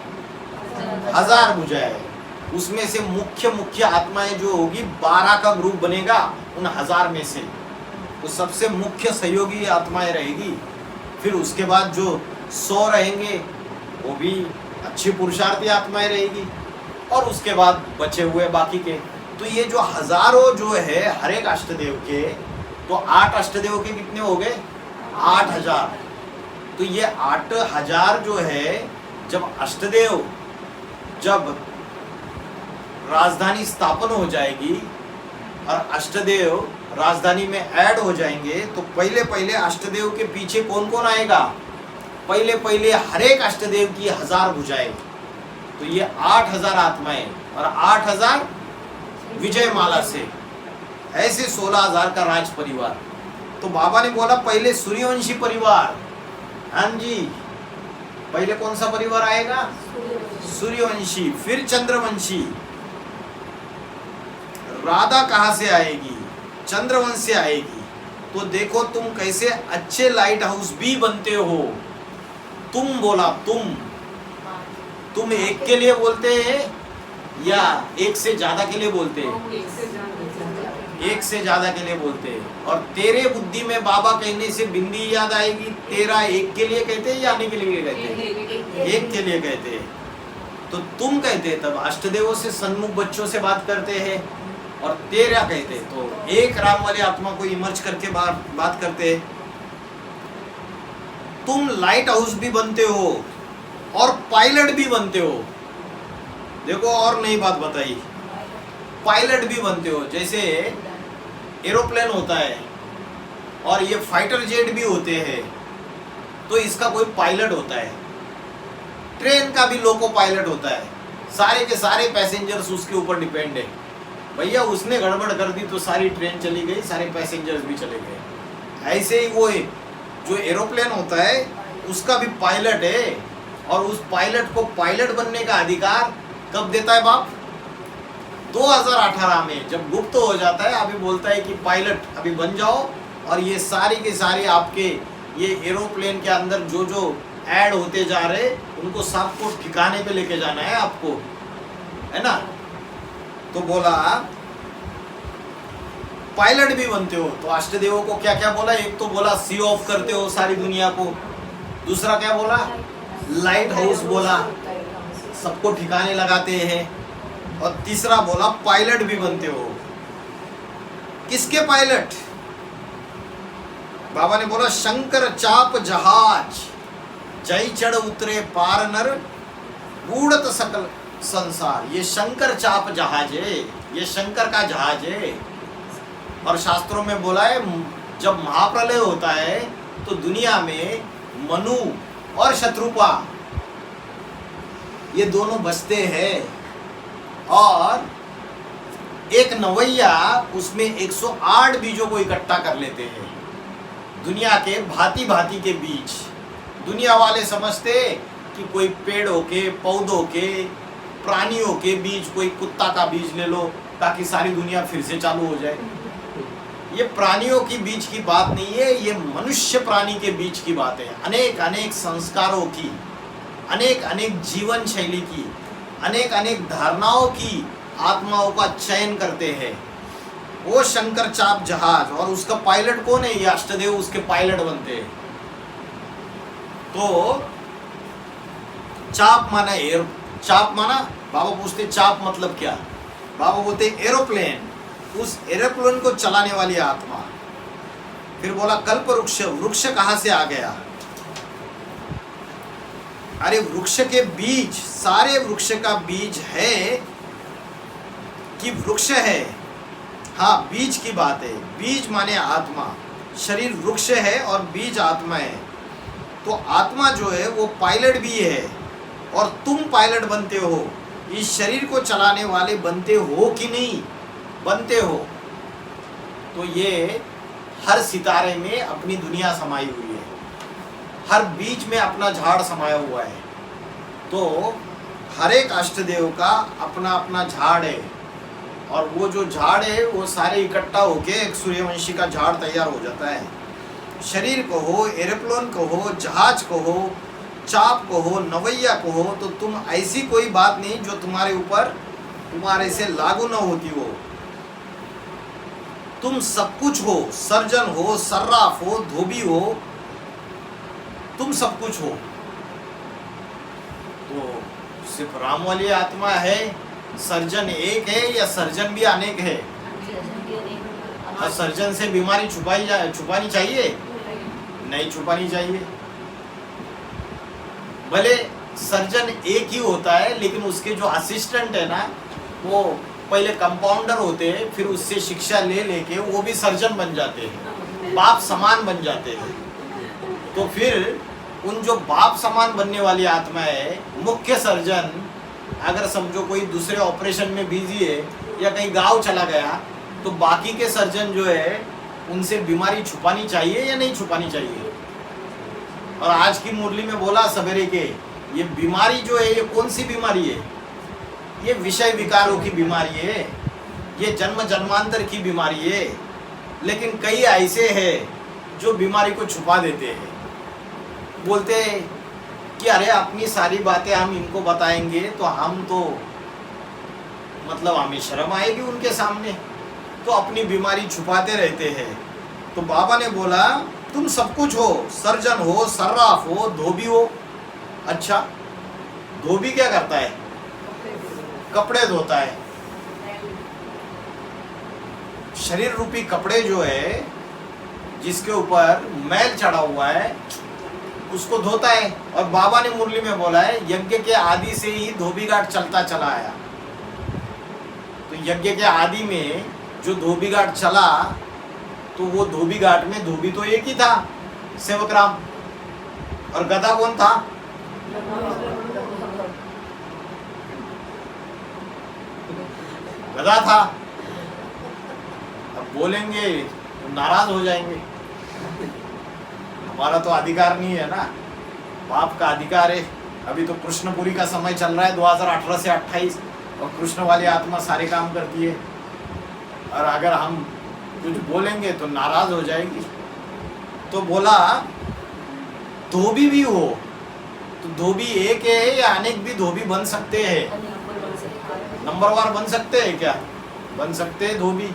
1000 भुजाएं। उसमें से मुख्य आत्माएं जो होगी 12 का ग्रुप बनेगा उन 1000 में से, तो सबसे मुख्य सहयोगी आत्माएं रहेगी। फिर उसके बाद जो 100 रहेंगे वो भी अच्छी पुरुषार्थी आत्माएं रहेगी, और उसके बाद बचे हुए बाकी के। तो ये जो हजारों जो है हर एक अष्टदेव के, तो 8 अष्टदेव के कितने हो गए? 8000। तो ये 8000 जो है, जब अष्टदेव जब राजधानी स्थापन हो जाएगी और अष्टदेव राजधानी में ऐड हो जाएंगे, तो पहले अष्टदेव के पीछे कौन कौन आएगा? पहले हर एक अष्टदेव की 1000 भुजाएं। तो ये 8000 आत्माएं और 8000 विजय माला से, ऐसे 16000 का राज परिवार। तो बाबा ने बोला पहले सूर्यवंशी परिवार। हाँ जी, पहले कौन सा परिवार आएगा? सूर्यवंशी। फिर चंद्रवंशी। राधा कहाँ से आएगी? चंद्रवंश से आएगी। तो देखो तुम कैसे अच्छे लाइट हाउस भी बनते हो। तुम बोला तुम एक के लिए बोलते हैं या एक से ज्यादा के लिए बोलते हैं? एक से ज्यादा के लिए बोलते हैं। और तेरे बुद्धि में बाबा कहने से बिंदी याद आएगी। तेरा एक के लिए कहते हैं या आने के लिए कहते हैं? एक के लिए कहते हैं। तो तुम कहते हैं तब अष्टदेवों से सन्मुख बच्चों से बात करते हैं, और तेरा कहते तो एक राम वाली आत्मा को इमर्ज करके बात करते हैं। तुम लाइट हाउस भी बनते हो और पायलट भी बनते हो। देखो और नई बात बताई, पायलट भी बनते हो। जैसे एरोप्लेन होता है और ये फाइटर जेट भी होते हैं, तो इसका कोई पायलट होता है। ट्रेन का भी लोको पायलट होता है। सारे के सारे पैसेंजर्स उसके ऊपर डिपेंड है। भैया उसने गड़बड़ कर दी तो सारी ट्रेन चली गई, सारे पैसेंजर्स भी चले गए। ऐसे ही वो जो एरोप्लेन होता है उसका भी पायलट है, और उस पायलट को पायलट बनने का अधिकार कब देता है बाप? 2018 में जब गुप्त हो जाता है, अभी बोलता है कि पायलट अभी बन जाओ और ये सारी की सारी आपके ये एरोप्लेन के अंदर जो जो ऐड होते जा रहे उनको सबको ठिकाने पे लेके जाना है आपको, है ना। तो बोला पायलट भी बनते हो, तो अष्टदेवों को क्या क्या बोला, एक तो बोला सी ऑफ करते हो सारी दुनिया को, दूसरा क्या बोला लाइट हाउस बोला, सबको ठिकाने लगाते हैं, और तीसरा बोला पायलट भी बनते हो। किसके पायलट? बाबा ने बोला शंकर चाप जहाज, जय चढ़ उतरे पार नर, बूढ़त सकल संसार। ये शंकर चाप जहाज है, ये शंकर का जहाज है। और शास्त्रों में बोला है जब महाप्रलय होता है तो दुनिया में मनु और शत्रुपा ये दोनों बचते हैं, और एक नवैया उसमें 108 बीजों को इकट्ठा कर लेते हैं दुनिया के भांति भांति के बीज। दुनिया वाले समझते कि कोई पेड़ों के, पौधों के, प्राणियों के बीज, कोई कुत्ता का बीज ले लो ताकि सारी दुनिया फिर से चालू हो जाए। ये प्राणियों की बीज की बात नहीं है, ये मनुष्य प्राणी के बीज की बात है। अनेक अनेक संस्कारों की, अनेक अनेक जीवन शैली की, अनेक अनेक धारणाओं की आत्माओं का चयन करते हैं वो शंकर चाप जहाज। और उसका पायलट कौन है? ये अष्टदेव उसके पायलट बनते हैं। तो चाप माना एयर, चाप माना, बाबा पूछते चाप मतलब क्या? बाबा बोलते एरोप्लेन, उस एरोप्लेन को चलाने वाली आत्मा। फिर बोला कल्प वृक्ष, वृक्ष कहां से आ गया? अरे वृक्ष के बीज, सारे वृक्ष का बीज है कि वृक्ष है? हाँ, बीज की बात है। बीज माने आत्मा, शरीर वृक्ष है और बीज आत्मा है। तो आत्मा जो है वो पायलट भी है, और तुम पायलट बनते हो, इस शरीर को चलाने वाले बनते हो कि नहीं? बनते हो। तो ये हर सितारे में अपनी दुनिया समाई हुई है, हर बीज में अपना झाड़ समाया हुआ है। तो हर एक अष्टदेव का अपना अपना झाड़ है, और वो जो झाड़ है वो सारे इकट्ठा होके एक सूर्यवंशी का झाड़ तैयार हो जाता है। शरीर को हो, एरोप्लेन को हो, जहाज को हो, चाप को हो, नवैया को हो, तो तुम ऐसी कोई बात नहीं जो तुम्हारे ऊपर, तुम्हारे से लागू न होती हो। तुम सब कुछ हो, सर्जन हो, सर्राफ हो, धोबी हो, तुम सब कुछ हो। तो सिर्फ राम वाली आत्मा है, सर्जन एक है या सर्जन भी अनेक है? और सर्जन से बीमारी छुपानी चाहिए? नहीं छुपानी चाहिए। भले सर्जन एक ही होता है, लेकिन उसके जो असिस्टेंट है ना, वो पहले कंपाउंडर होते हैं, फिर उससे शिक्षा ले लेके वो भी सर्जन बन जाते हैं, बाप समान बन जाते हैं। तो फिर उन जो बाप समान बनने वाली आत्मा है, मुख्य सर्जन अगर समझो कोई दूसरे ऑपरेशन में बिजी है या कहीं गांव चला गया, तो बाकी के सर्जन जो है उनसे बीमारी छुपानी चाहिए या नहीं छुपानी चाहिए? और आज की मुरली में बोला सवेरे के, ये बीमारी जो है ये कौन सी बीमारी है? ये विषय विकारों की बीमारी है, ये जन्म जन्मांतर की बीमारी है। लेकिन कई ऐसे हैं जो बीमारी को छुपा देते हैं, बोलते हैं कि अरे अपनी सारी बातें हम इनको बताएंगे तो हम तो मतलब हमें शर्म आएगी उनके सामने, तो अपनी बीमारी छुपाते रहते हैं। तो बाबा ने बोला तुम सब कुछ हो, सर्जन हो, सर्राफ हो, धोबी हो। अच्छा, धोबी क्या करता है? कपड़े धोता है। शरीर रूपी कपड़े जो है, जिसके ऊपर मैल चढ़ा हुआ है, उसको धोता है। और बाबा ने मुरली में बोला है यज्ञ के आदि से ही धोबी घाट चलता चला आया। तो यज्ञ के आदि में जो धोबी घाट चला, तो वो धोबी घाट में धोबी तो एक ही था, सेवकराम। और गधा कौन था? गधा था। अब बोलेंगे तो नाराज हो जाएंगे, हमारा तो अधिकार नहीं है ना, बाप का अधिकार है। अभी तो कृष्णपुरी का समय चल रहा है 2018 से 28, और कृष्ण वाली आत्मा सारे काम करती है, और अगर हम कुछ बोलेंगे तो नाराज हो जाएगी। तो बोला धोबी भी हो तो धोबी एक है या अनेक भी धोबी बन सकते हैं? नंबरवार बन सकते हैं क्या? बन सकते हैं धोबी,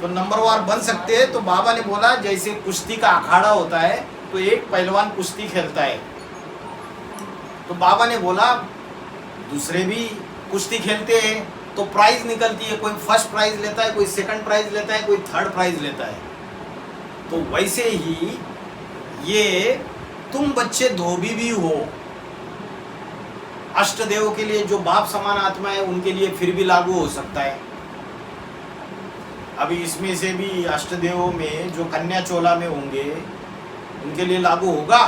तो नंबरवार बन सकते हैं। तो बाबा ने बोला जैसे कुश्ती का अखाड़ा होता है तो एक पहलवान कुश्ती खेलता है, तो बाबा ने बोला दूसरे भी कुश्ती खेलते हैं तो प्राइज निकलती है, कोई फर्स्ट प्राइज लेता है, कोई सेकंड प्राइज लेता है, कोई थर्ड प्राइज लेता है। तो वैसे ही ये तुम बच्चे धोबी भी हो, अष्टदेव के लिए जो बाप समान आत्मा है उनके लिए फिर भी लागू हो सकता है। अभी इसमें से भी अष्टदेवों में जो कन्या चोला में होंगे उनके लिए लागू होगा?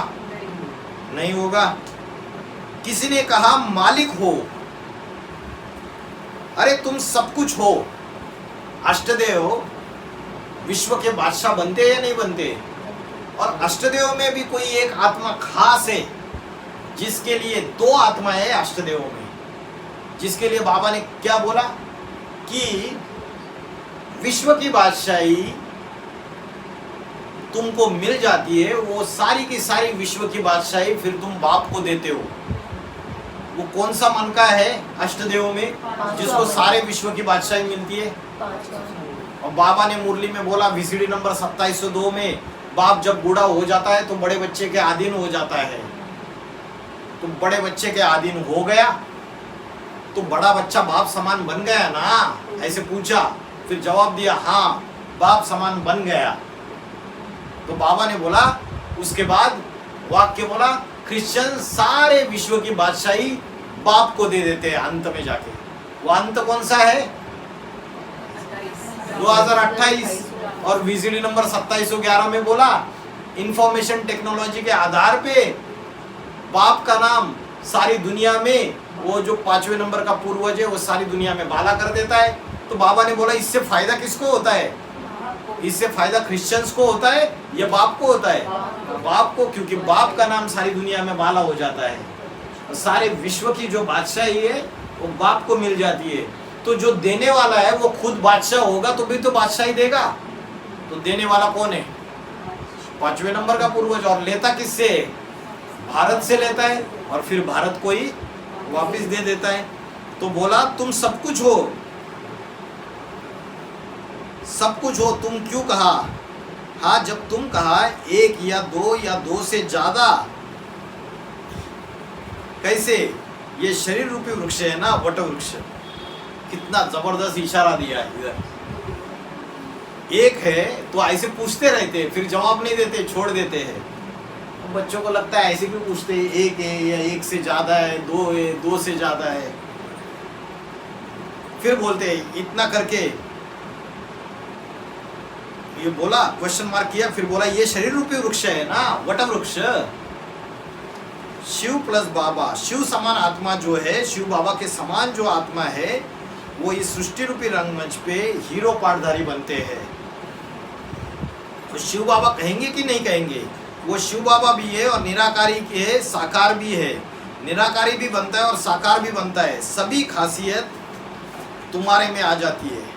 नहीं होगा। किसी ने कहा मालिक हो, अरे तुम सब कुछ हो, अष्टदेव विश्व के बादशाह बनते या नहीं बनते? और अष्टदेव में भी कोई एक आत्मा खास है जिसके लिए दो आत्मा है अष्टदेवों में, जिसके लिए बाबा ने क्या बोला कि विश्व की बादशाही तुमको मिल जाती है, वो सारी की सारी विश्व की बादशाही फिर तुम बाप को देते हो। वो कौन सा मन का है अष्टदेवों में जिसको सारे विश्व की बादशाही मिलती है? और बाबा ने मुरली में बोला वीसीडी नंबर 2702 में, बाप जब बूढ़ा हो जाता है तो बड़े बच्चे के अधीन हो जाता है। तो बड़े बच्चे के अधीन हो गया तो बड़ा बच्चा बाप समान बन गया ना? ऐसे पूछा, फिर जवाब दिया हाँ बाप समान बन गया। तो बाबा ने बोला उसके बाद वाक्य बोला क्रिश्चियन सारे विश्व की बादशाही बाप को दे देते हैं अंत में जाके। वो अंत कौन सा है? 2028। और वीसीडी नंबर 2711 में बोला इंफॉर्मेशन टेक्नोलॉजी के आधार पे बाप का नाम सारी दुनिया में, वो जो 5वें नंबर का पूर्वज है वो सारी दुनिया में बाला कर देता है। तो बाबा ने बोला इससे फायदा किसको होता है? इससे फायदा क्रिश्चियंस को होता है या बाप को होता है? बाप को, क्योंकि बाप का नाम सारी दुनिया में बाला हो जाता है। सारे विश्व की जो बादशाही है वो बाप को मिल जाती है। तो जो देने वाला है वो खुद बादशाह होगा तो भी तो बादशाही देगा। तो देने वाला कौन है? 5वें नंबर का पूर्वज। और लेता किससे है? भारत से लेता है और फिर भारत को ही वापिस दे देता है। तो बोला तुम सब कुछ हो, सब कुछ हो। तुम क्यों कहा? हाँ जब तुम कहा एक या दो से ज्यादा, कैसे? ये शरीर रूपी वृक्ष है ना, वट वृक्ष, कितना जबरदस्त इशारा दिया है इधर। एक है तो ऐसे पूछते रहते फिर जवाब नहीं देते, छोड़ देते हैं। बच्चों को लगता है ऐसे क्यों पूछते हैं, एक है या एक से ज्यादा है, दो है, दो से ज्यादा है। फिर बोलते हैं इतना करके ये बोला, क्वेश्चन मार्क किया, फिर बोला ये शरीर रूपी वृक्ष है ना, वट वृक्ष। शिव प्लस बाबा, शिव समान आत्मा जो है, शिव बाबा के समान जो आत्मा है वो इस सृष्टि रूपी रंगमंच पे हीरो पाठधारी बनते हैं। तो शिव बाबा कहेंगे कि नहीं कहेंगे? वो शिव बाबा भी है और निराकारी की है, साकार भी है। निराकारी भी बनता है और साकार भी बनता है। सभी खासियत तुम्हारे में आ जाती है।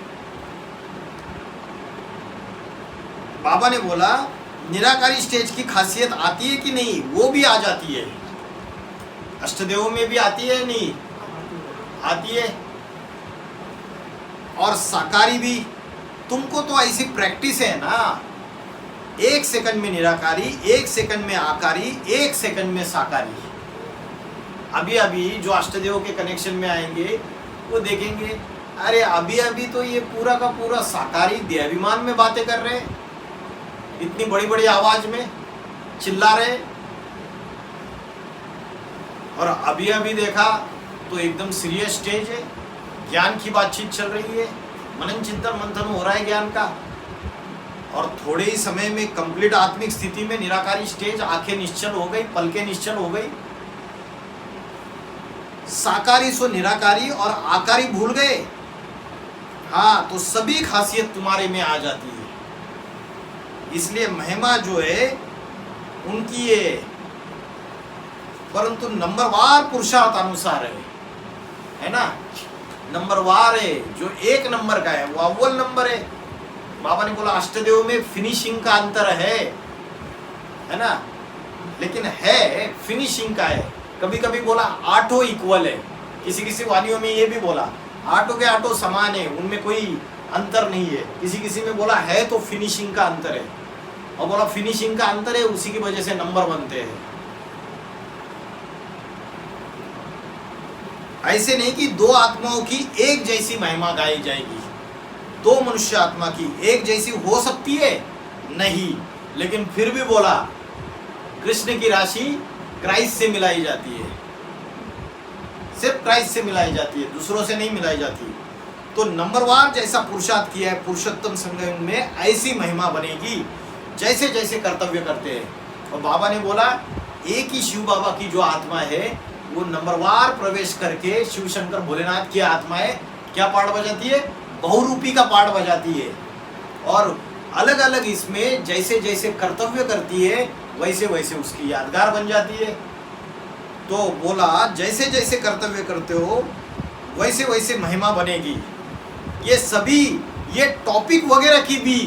बाबा ने बोला निराकारी स्टेज की खासियत आती है कि नहीं? वो भी आ जाती है। अष्टदेवों में भी आती है नहीं? आती है। और साकारी भी। तुमको तो ऐसी प्रैक्टिस है ना, 1 सेकंड में निराकारी, 1 सेकंड में आकारी, 1 सेकंड में साकारी। अभी अभी जो अष्टदेवों के कनेक्शन में आएंगे वो देखेंगे अरे अभी अभी तो ये पूरा का पूरा साकारी देहाभिमान में बातें कर रहे हैं, इतनी बड़ी बड़ी आवाज में चिल्ला रहे। और अभी अभी देखा तो एकदम सीरियस स्टेज है, ज्ञान की बातचीत चल रही है, मनन चिंतन मंथन हो रहा है ज्ञान का। और थोड़े ही समय में कंप्लीट आत्मिक स्थिति में निराकारी स्टेज, आंखें निश्चल हो गई, पलकें निश्चल हो गई। साकारी सो निराकारी और आकारी भूल गए। हाँ, तो सभी खासियत तुम्हारे में आ जाती है। इसलिए महिमा जो है उनकी है, परंतु नंबरवार पुरुषार्थ अनुसार है ना। नंबर वार है, जो एक नंबर का है वो अव्वल नंबर है। बाबा ने बोला अष्टदेव में फिनिशिंग का अंतर है ना, लेकिन है फिनिशिंग का है। कभी कभी बोला आठों इक्वल है, किसी किसी वाणियों में ये भी बोला आठों के आठों समान है, उनमें कोई अंतर नहीं है। किसी किसी में बोला है तो फिनिशिंग का अंतर है, और बोला फिनिशिंग का अंतर है उसी की वजह से नंबर बनते हैं। ऐसे नहीं कि दो आत्माओं की एक जैसी महिमा गाई जाएगी, दो मनुष्य आत्मा की एक जैसी हो सकती है नहीं, लेकिन फिर भी बोला कृष्ण की राशि क्राइस्ट से मिलाई जाती है, सिर्फ क्राइस्ट से मिलाई जाती है, दूसरों से नहीं मिलाई जाती। तो नंबरवार जैसा पुरुषार्थ किया है पुरुषोत्तम संगम में, ऐसी महिमा बनेगी जैसे जैसे कर्तव्य करते हैं। और बाबा ने बोला एक ही शिव बाबा की जो आत्मा है वो नंबरवार प्रवेश करके शिव शंकर भोलेनाथ की आत्मा है, क्या पाठ बजाती है? बहुरूपी का पाठ बजाती है। और अलग अलग इसमें जैसे जैसे कर्तव्य करती है वैसे वैसे उसकी यादगार बन जाती है। तो बोला जैसे जैसे कर्तव्य करते हो वैसे वैसे महिमा बनेगी। ये सभी ये टॉपिक वगैरह की भी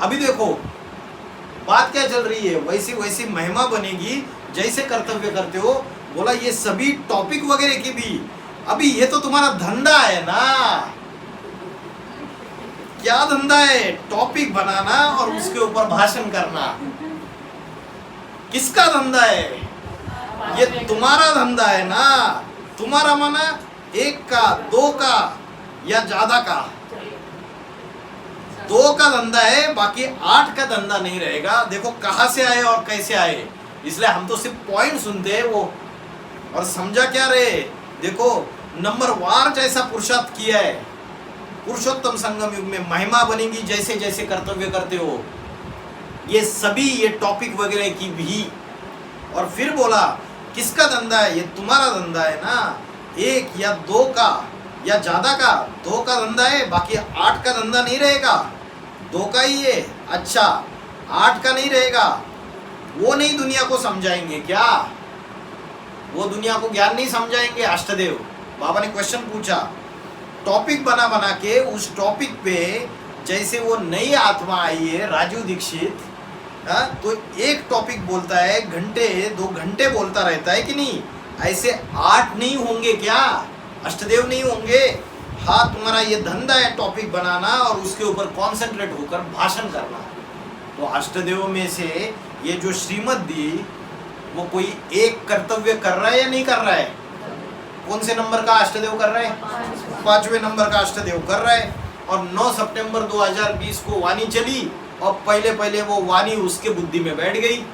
अभी देखो बात क्या चल रही है, वैसी वैसी महिमा बनेगी जैसे कर्तव्य करते हो। बोला ये सभी टॉपिक वगैरह की भी, अभी ये तो तुम्हारा धंधा है ना, क्या धंधा है? टॉपिक बनाना और उसके ऊपर भाषण करना। किसका धंधा है? ये तुम्हारा धंधा है ना। तुम्हारा माना एक का, दो का या ज्यादा का, दो का धंधा है, बाकी 8 का धंधा नहीं रहेगा। देखो कहां से आए और कैसे आए, इसलिए हम तो सिर्फ पॉइंट सुनते हैं वो, और समझा क्या रहे। देखो नंबर वार जैसा पुरुषार्थ किया है पुरुषोत्तम संगम युग में, महिमा बनेगी जैसे जैसे कर्तव्य करते हो। ये सभी ये टॉपिक वगैरह की भी। और फिर बोला किसका धंधा है? ये तुम्हारा धंधा है ना, एक या दो का या ज्यादा का, दो का धंधा है, बाकी 8 का धंधा नहीं रहेगा, दो का ही है। अच्छा 8 का नहीं रहेगा, वो नहीं दुनिया को समझाएंगे क्या? वो दुनिया को ज्ञान नहीं समझाएंगे अष्टदेव। बाबा ने क्वेश्चन पूछा, टॉपिक बना बना के उस टॉपिक पे, जैसे वो नई आत्मा आई है राजीव दीक्षित, तो एक टॉपिक बोलता है घंटे 2 घंटे बोलता रहता है कि नहीं, ऐसे 8 नहीं होंगे क्या? अष्टदेव नहीं होंगे? हाँ तुम्हारा ये धंधा है टॉपिक बनाना और उसके ऊपर कॉन्सेंट्रेट होकर भाषण करना। तो अष्टदेव में से ये जो श्रीमत दी वो कोई एक कर्तव्य कर रहा है या नहीं कर रहा है? कौन से नंबर का अष्टदेव कर रहा है? 5वें नंबर का अष्टदेव कर रहा है। और 9 सितंबर 2020 को वाणी चली और पहले पहले वो वाणी उसके बुद्धि में बैठ गई,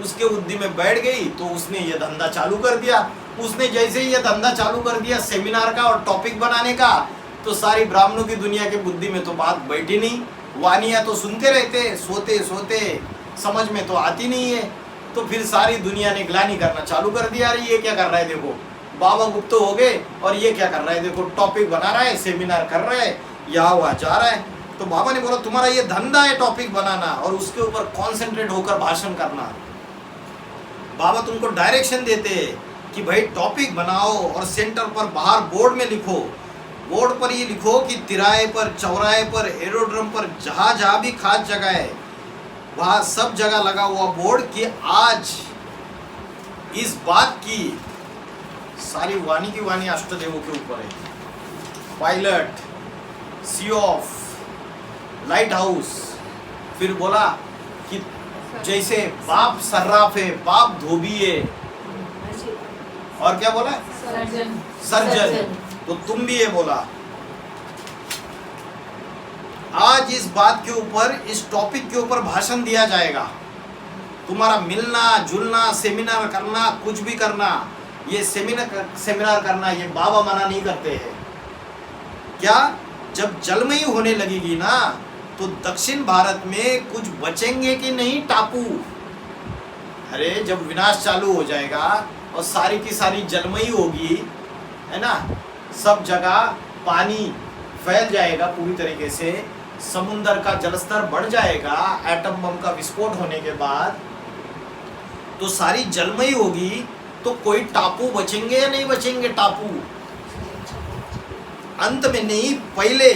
उसके बुद्धि में बैठ गई तो उसने ये धंधा चालू कर दिया। उसने जैसे ही ये धंधा चालू कर दिया सेमिनार का और टॉपिक बनाने का, तो सारी ब्राह्मणों की दुनिया की बुद्धि में तो बात बैठी नहीं। वाणियाँ तो सुनते रहते, सोते सोते, समझ में तो आती नहीं है। तो फिर सारी दुनिया ने ग्लानि करना चालू कर दिया, अरे ये क्या कर रहा है, देखो बाबा गुप्त हो गए और ये क्या कर रहा है, देखो टॉपिक बना रहा है, सेमिनार कर रहा है, यहाँ वहाँ जा रहा है। तो बाबा ने बोला तुम्हारा ये धंधा है टॉपिक बनाना और उसके ऊपर कॉन्सेंट्रेट होकर भाषण करना। बाबा तुमको डायरेक्शन देते हैं कि भाई टॉपिक बनाओ और सेंटर पर बाहर बोर्ड में लिखो, बोर्ड पर ये लिखो कि तिराहे पर, चौराहे पर, एरोड्रम पर, जहाँ जहाँ भी खास जगह है वहाँ सब जगह लगा हुआ बोर्ड कि आज इस बात की सारी वाणी की वाणी अष्टदेवों के ऊपर है। Pilot, sea off, lighthouse. फिर बोला कि जैसे बाप सर्राफ है, बाप धोबी है, और क्या बोला? सर्जन। तो तुम भी ये बोला। आज इस बात के ऊपर, इस टॉपिक के ऊपर भाषण दिया जाएगा। तुम्हारा मिलना जुलना, सेमिनार करना, कुछ भी करना, ये सेमिनार करना ये बाबा मना नहीं करते हैं। क्या जब जलमयी होने लगेगी ना तो दक्षिण भारत में कुछ बचेंगे कि नहीं टापू? अरे जब विनाश चालू हो जाएगा और सारी की सारी जलमयी होगी, है ना, सब जगह पानी फैल जाएगा पूरी तरीके से, समुद्र का जलस्तर बढ़ जाएगा एटम बम का विस्फोट होने के बाद, तो सारी जलमयी होगी, तो कोई टापू बचेंगे या नहीं बचेंगे? टापू अंत में नहीं, पहले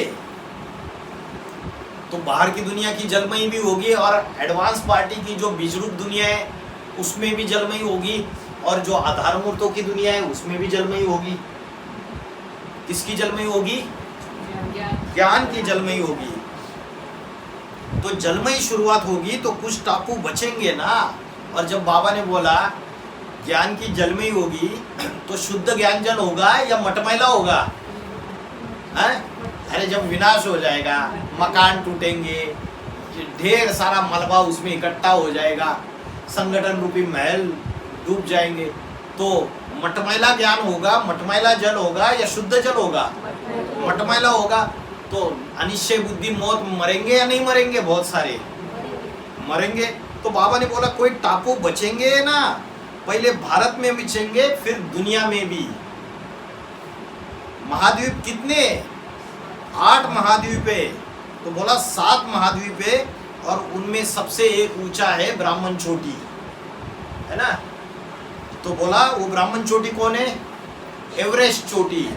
तो बाहर की दुनिया की जलमयी भी होगी, और एडवांस पार्टी की जो बीजरूप दुनिया है उसमें भी जलमयी होगी, और जो आधार मूर्तों की दुनिया है उसमें भी जलमयी होगी। किसकी जलमयी होगी? ज्ञान की जलमयी होगी। तो जलमयी शुरुआत होगी तो कुछ टापू बचेंगे ना। और जब बाबा ने बोला ज्ञान की जलमयी होगी तो शुद्ध ज्ञान जल होगा या मटमैला होगा? है? अरे जब विनाश हो जाएगा, मकान टूटेंगे, ढेर सारा मलबा उसमें इकट्ठा हो जाएगा, संगठन रूपी महल डूब जाएंगे, तो मटमैला ज्ञान होगा, मटमैला जल होगा या शुद्ध जल होगा? मटमैला होगा। तो अनिश्चय बुद्धि मौत मरेंगे या नहीं मरेंगे? बहुत सारे मरेंगे। तो बाबा ने बोला कोई टापू बचेंगे ना, पहले भारत में बचेंगे फिर दुनिया में भी। महाद्वीप कितने? 8 महाद्वीप है। तो बोला 7 महाद्वीप है, और उनमें सबसे एक ऊंचा है ब्राह्मण चोटी, है ना। तो बोला वो ब्राह्मण चोटी कौन है? एवरेस्ट चोटी।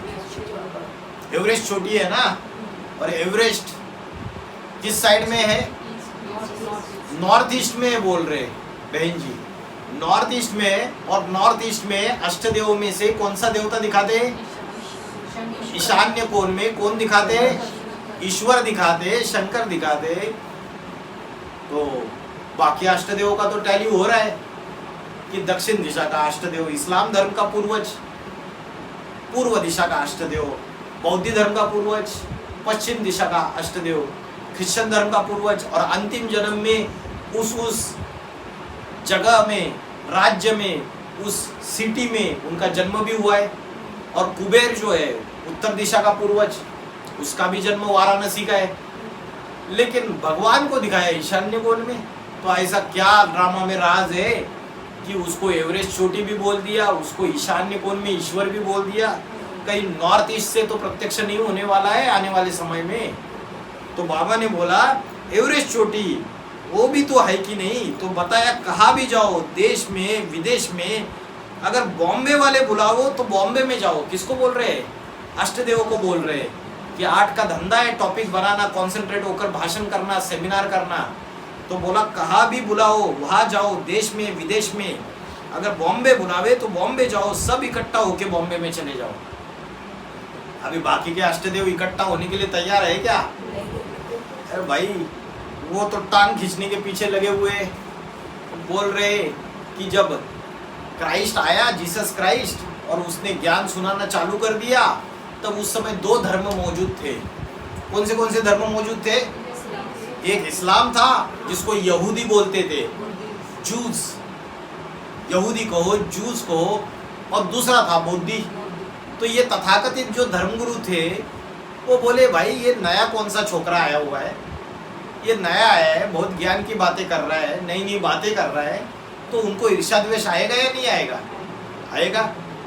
एवरेस्ट चोटी है ना। और एवरेस्ट किस साइड में है? नॉर्थ ईस्ट में बोल रहे बहन जी, नॉर्थ ईस्ट में। और नॉर्थ ईस्ट में अष्टदेव में से कौन सा देवता दिखाते हैं? ईशान्य कोण में कौन दिखाते? ईश्वर दिखाते, शंकर दिखाते। तो बाकी अष्टदेवों का तो टैली हो रहा है कि दक्षिण दिशा का अष्टदेव इस्लाम धर्म का पूर्वज, पूर्व दिशा का अष्टदेव बौद्ध धर्म का पूर्वज, पश्चिम दिशा का अष्टदेव क्रिश्चियन धर्म का पूर्वज, और अंतिम जन्म में उस जगह में, राज्य में, उस सिटी में उनका जन्म भी हुआ है। और कुबेर जो है उत्तर दिशा का पूर्वज, उसका भी जन्म वाराणसी का है, लेकिन भगवान को दिखाया ईशान्य कोण में। तो ऐसा क्या ड्रामा में राज है कि उसको एवरेस्ट चोटी भी बोल दिया, उसको ईशान्य कोण में ईश्वर भी बोल दिया। कहीं नॉर्थ ईस्ट से तो प्रत्यक्ष नहीं होने वाला है आने वाले समय में। तो बाबा ने बोला एवरेस्ट चोटी वो भी तो है कि नहीं। तो बताया कहाँ भी जाओ, देश में विदेश में, अगर बॉम्बे वाले बुलाओ तो बॉम्बे में जाओ। किसको बोल रहे हैं? अष्टदेव को बोल रहे हैं कि आर्ट का धंधा है, टॉपिक बनाना, कॉन्सेंट्रेट होकर भाषण करना, सेमिनार करना। तो बोला कहाँ भी बुलाओ वहाँ जाओ, देश में विदेश में। अगर बॉम्बे बुलावे तो बॉम्बे जाओ, सब इकट्ठा होके बॉम्बे में चले जाओ। अभी बाकी के अष्टदेव इकट्ठा होने के लिए तैयार है क्या? अरे भाई वो तो टांग खींचने के पीछे लगे हुए, बोल रहे कि जब क्राइस्ट आया, जीसस क्राइस्ट, और उसने ज्ञान सुनाना चालू कर दिया, तब उस समय 2 धर्म मौजूद थे। कौन से धर्म मौजूद थे? एक इस्लाम था जिसको यहूदी बोलते थे, जूस, यहूदी कहो, जूस कहो, और दूसरा था बौद्धि। तो ये तथाकथित जो धर्मगुरु थे वो बोले भाई ये नया कौन सा छोकरा आया हुआ है, ये नया है, बहुत ज्ञान की बातें कर रहा है, नई नई बातें कर रहा है, तो उनको ईर्ष्या द्वेष आएगा या नहीं आएगा? आएगा।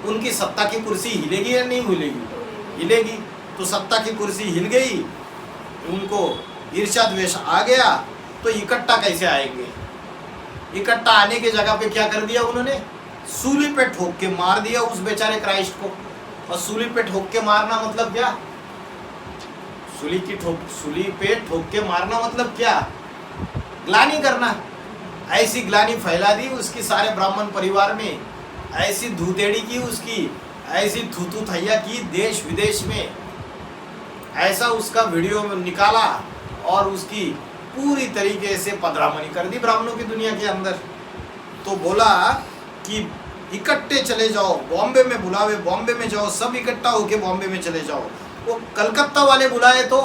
उनकी सत्ता की कुर्सी हिलेगी या नहीं हिलेगी? हिलेगी। तो सत्ता की कुर्सी हिल गई, उनको ईर्ष्या द्वेष आ गया, तो इकट्ठा कैसे आएंगे? इकट्ठा आने की जगह पे क्या कर दिया उन्होंने? सूली पे ठोक के मार दिया उस बेचारे क्राइस्ट को। और सूली पे ठोक के मारना मतलब क्या? सूली पे ठोक के मारना मतलब क्या? ग्लानि करना। ऐसी ग्लानि फैला दी उसकी सारे ब्राह्मण परिवार में, ऐसी धूतेड़ी की उसकी, ऐसी थूथू थैया की देश विदेश में, ऐसा उसका वीडियो में निकाला और उसकी पूरी तरीके से पधरामणी कर दी ब्राह्मणों की दुनिया के अंदर। तो बोला कि इकट्ठे चले जाओ, बॉम्बे में बुलावे बॉम्बे में जाओ, सब इकट्ठा होके बॉम्बे में चले जाओ। वो कलकत्ता वाले बुलाए तो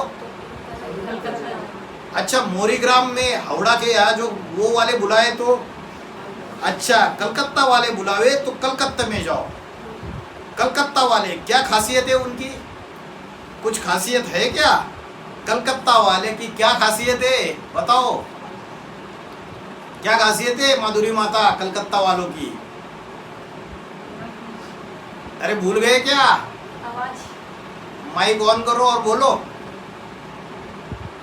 अच्छा, मोरीग्राम में हावड़ा के यहाँ जो वो वाले बुलाए तो अच्छा, कलकत्ता वाले बुलावे तो कलकत्ता में जाओ। कलकत्ता वाले क्या खासियत है उनकी? कुछ खासियत है क्या? कलकत्ता वाले की क्या खासियत है बताओ? क्या खासियत है माधुरी माता कलकत्ता वालों की? अरे भूल गए क्या? माइक ऑन करो और बोलो।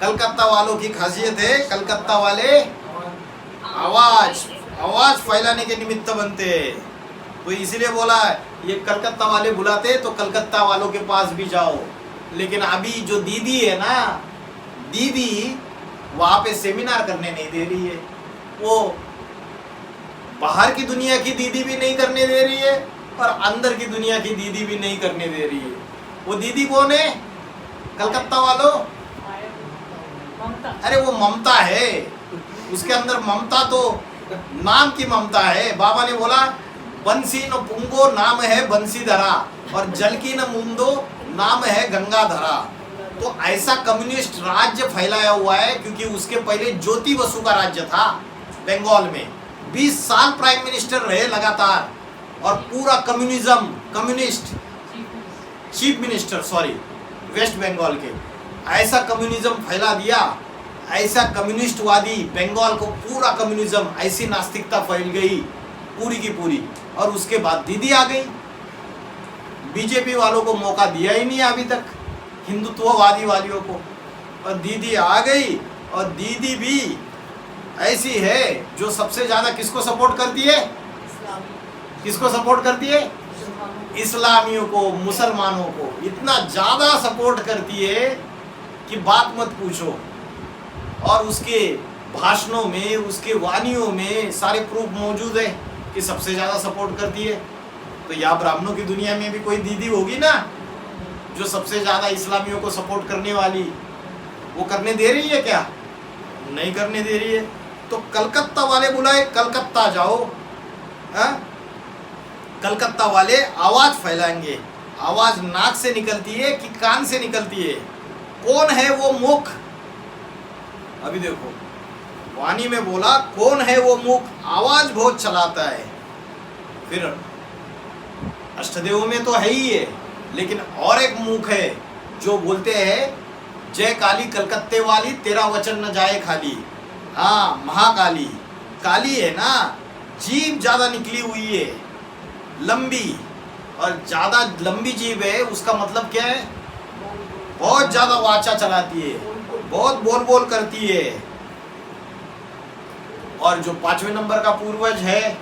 कलकत्ता वालों की खासियत है, कलकत्ता वाले आवाज फैलाने के निमित्त बनते हैं। तो इसलिए बोला ये कलकत्ता वाले बुलाते तो कलकत्ता वालों के पास भी जाओ, लेकिन अभी जो दीदी है ना, दीदी वहां पे सेमिनार करने नहीं दे रही है, वो बाहर की दुनिया की दीदी भी नहीं करने दे रही है और अंदर की दुनिया की दीदी भी नहीं करने दे रही है। वो दीदी कौन है? कलकत्ता वालों, ममता। अरे वो ममता है, उसके अंदर ममता तो नाम की ममता है। बाबा ने बोला बंसी न पुंगो नाम है बंसीधरा और जल की न मुंदो नाम है गंगाधरा। तो ऐसा कम्युनिस्ट राज्य फैलाया हुआ है, क्योंकि उसके पहले ज्योति बसु का राज्य था बंगाल में, 20 साल प्राइम मिनिस्टर रहे लगातार, और पूरा communist chief minister West Bengal के, ऐसा कम्युनिज्म फैला दिया, ऐसा कम्युनिस्टवादी बंगाल को पूरा कम्युनिज्म, ऐसी नास्तिकता फैल गई पूरी की पूरी। और उसके बाद दीदी आ गई, बीजेपी वालों को मौका दिया ही नहीं अभी तक, हिंदुत्ववादी वालियों को, और दीदी आ गई। और दीदी भी ऐसी है जो सबसे ज्यादा किसको सपोर्ट करती है? किसको सपोर्ट करती है? इस्लामियों को, मुसलमानों को इतना ज्यादा सपोर्ट करती है कि बात मत पूछो। और उसके भाषणों में, उसके वानियों में सारे प्रूफ मौजूद है कि सबसे ज्यादा सपोर्ट करती है। तो यहाँ ब्राह्मणों की दुनिया में भी कोई दीदी होगी ना जो सबसे ज्यादा इस्लामियों को सपोर्ट करने वाली, वो करने दे रही है क्या? नहीं करने दे रही है। तो कलकत्ता वाले बुलाए, कलकत्ता जाओ, कलकत्ता वाले आवाज फैलाएंगे। आवाज नाक से निकलती है कि कान से निकलती है? कौन है वो मुख? अभी देखो वाणी में बोला कौन है वो मुख, आवाज बहुत चलाता है। फिर अष्टदेव में तो है ही है, लेकिन और एक मुख है जो बोलते हैं जय काली कलकत्ते वाली तेरा वचन न जाए खाली। हाँ, महाकाली काली है ना, जीभ ज्यादा निकली हुई है, लंबी, और ज्यादा लंबी जीभ है, उसका मतलब क्या है? बहुत ज्यादा वाचा चलाती है, बहुत बोल बोल करती है। और जो 5वें नंबर का पूर्वज है,